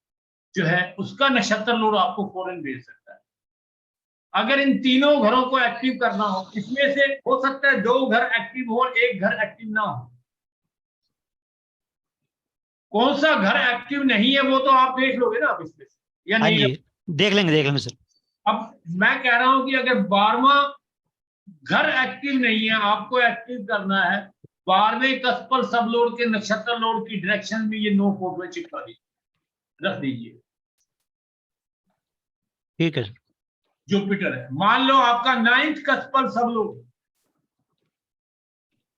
जो है उसका नक्षत्र लोड आपको फौरन भेज सकता है। अगर इन तीनों घरों को एक्टिव करना हो, इसमें से हो सकता है 2 घर एक्टिव हो और 1 घर एक्टिव ना हो। कौन सा घर एक्टिव नहीं है वो तो आप देख लोगे ना अब इसमें से, या
हाँ
नहीं?
जी, देख लेंगे सर।
अब मैं कह रहा हूं कि अगर 12वां घर एक्टिव नहीं है, आपको एक्टिव करना है, 12वें कस्पल सब लोड के नक्षत्र लोड की डायरेक्शन में ये 9 फोटो चिपका दीजिए, रख दीजिए।
ठीक है सर।
जुपिटर है, मान लो आपका 9th कस्पल सब लोड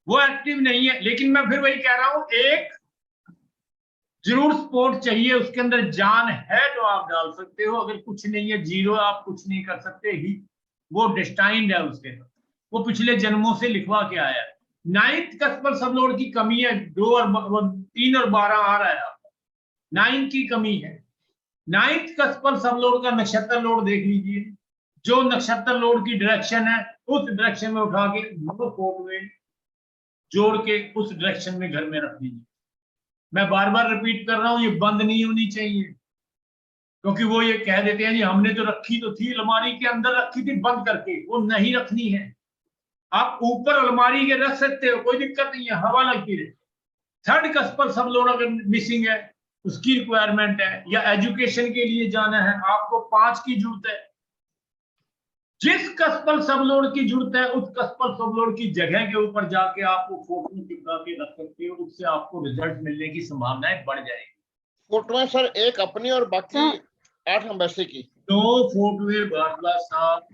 वो एक्टिव नहीं है, लेकिन मैं फिर वही कह रहा हूं, एक जरूर स्पोर्ट चाहिए, उसके अंदर जान है तो आप डाल सकते हो, अगर कुछ नहीं है, जीरो, आप कुछ नहीं कर सकते ही। वो डिस्टाइंड है उसके, वो पिछले जन्मों से लिखवा के आया है। 9th कस्पर सब लोड की कमी है, 2 और 3 और 12 आ रहा है आपको, 9 की कमी है। 9th कस्पर सब लोड का नक्षत्र लोड देख लीजिए, जो नक्षत्र लोड की डायरेक्शन है उस डायरेक्शन में उठा के 9 फोर्ट में जोड़ के उस डायरेक्शन में घर में रख दीजिए। मैं बार बार रिपीट कर रहा हूं, ये बंद नहीं होनी चाहिए, क्योंकि वो ये कह देते हैं जी हमने तो रखी तो थी, अलमारी के अंदर रखी थी बंद करके, वो नहीं रखनी है। आप ऊपर अलमारी के रख सकते हो, कोई दिक्कत नहीं है, हवा लगती रहे। 3rd कस्पर सब लोड अगर मिसिंग है, उसकी रिक्वायरमेंट है, या एजुकेशन के लिए जाना है, आपको 5 की जरूरत है। जिस कस्पर सब लोड की जरूरत है उस कस्पर सब लोड की जगह के ऊपर जाके आप वो फोटो चिपका के रख सकते हो, उससे आपको रिजल्ट मिलने की संभावनाएं बढ़ जाएगी।
फोटो सर एक अपनी और बाकी 8 एम्बेसी की।
9 फोटो बाटला साहब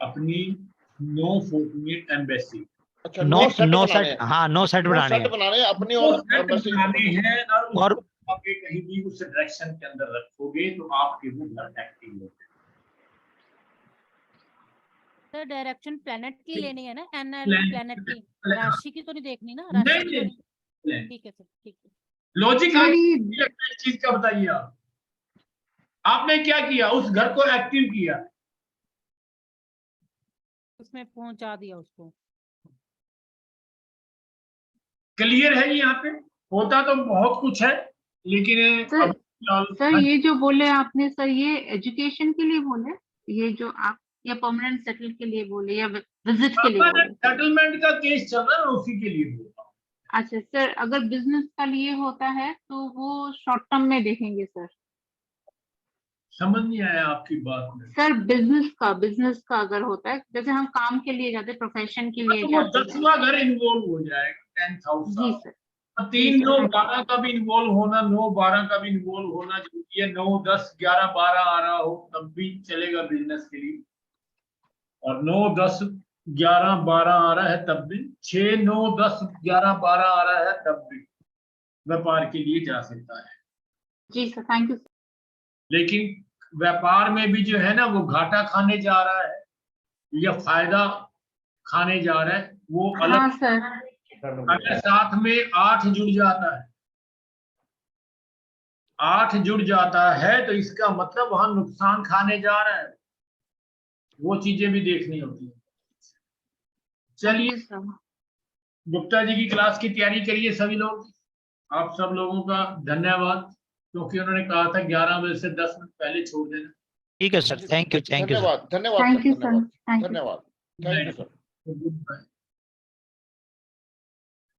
अपनी, 9 फोटो एम्बेसी।
अच्छा,
9
सेट
9
बनाने
सेट,
हैं।
हाँ 9 सेट
9
बनाने
सेट
हैं।
बनाने हैं अपनी
वो
और
सेट
एम्बेसी की
बनाने
फोटो।
हैं और
और
आपके कहीं भी उस डायरेक्शन के अंदर रखोगे तो आपके वो घर एक्टिव होते हैं।
सर डायरेक्शन प्लेनेट की लेनी है ना, एनएल
Planet-
प्लेनेट की,
Planet-
राशि की तो नहीं देखनी ना,
नहीं
राशि की तो
नहीं,
नहीं। ठीक है सर, ठीक है।
लॉजिक
सर
इस चीज का बताइए आप, आपने क्या किया, उस घर को एक्टिव किया,
उसमें पहुंचा दिया उसको।
क्लियर है जी। यहाँ पे होता तो बहुत कुछ है, लेकिन
सर,
अब फिलहाल-
सर ये जो बोले आपने सर, ये एजुकेशन के लिए बोले, ये जो आप, या परमानेंट सेटल के लिए बोले, या विजिट के लिए बोले?
सेटलमेंट का केस चल रहा है, उसी के लिए बोल रहा हूं।
अच्छा सर, अगर बिजनेस का लिए होता है तो वो शॉर्ट टर्म में देखेंगे सर।
समझ नहीं आया आपकी बात में।
सर बिजनेस का अगर होता है, जैसे हम काम के लिए जाते, प्रोफेशन के लिए
तो वो
जाते हैं।
10वां घर इन्वॉल्व हो जाएगा, 10th हाउस।
जी सर।
3,
जी
9,
सर,
12 का भी इन्वॉल्व होना, 9, 12 का भी इन्वॉल्व होना जरूरी है। 9, 10, 11, 12 आ रहा हो तब भी चलेगा बिजनेस के लिए, और 9, 10, 11, 12 आ रहा है तब भी, 6, 9, 10, 11, 12 आ रहा है तब भी व्यापार के लिए जा सकता है।
जी सर, थैंक यू।
लेकिन व्यापार में भी जो है ना, वो घाटा खाने जा रहा है या फायदा खाने जा रहा है, वो अलग।
हाँ सर।
अगर साथ में 8 जुड़ जाता है, 8 जुड़ जाता है तो इसका मतलब वहां नुकसान खाने जा रहा है, वो चीजें भी देखनी होती है। चलिए,
सर,
गुप्ता जी की क्लास की तैयारी करिए सभी लोग। आप सब लोगों का धन्यवाद, क्योंकि उन्होंने कहा था 11 बजे से 10 मिनट पहले छोड़ देना।
ठीक है सर, थैंक यू सर।
धन्यवाद, धन्यवाद
थैंक
सर,
यू सर,
धन्यवाद,
थैंक यू।
धन्यवाद, thank you sir.
Good bye.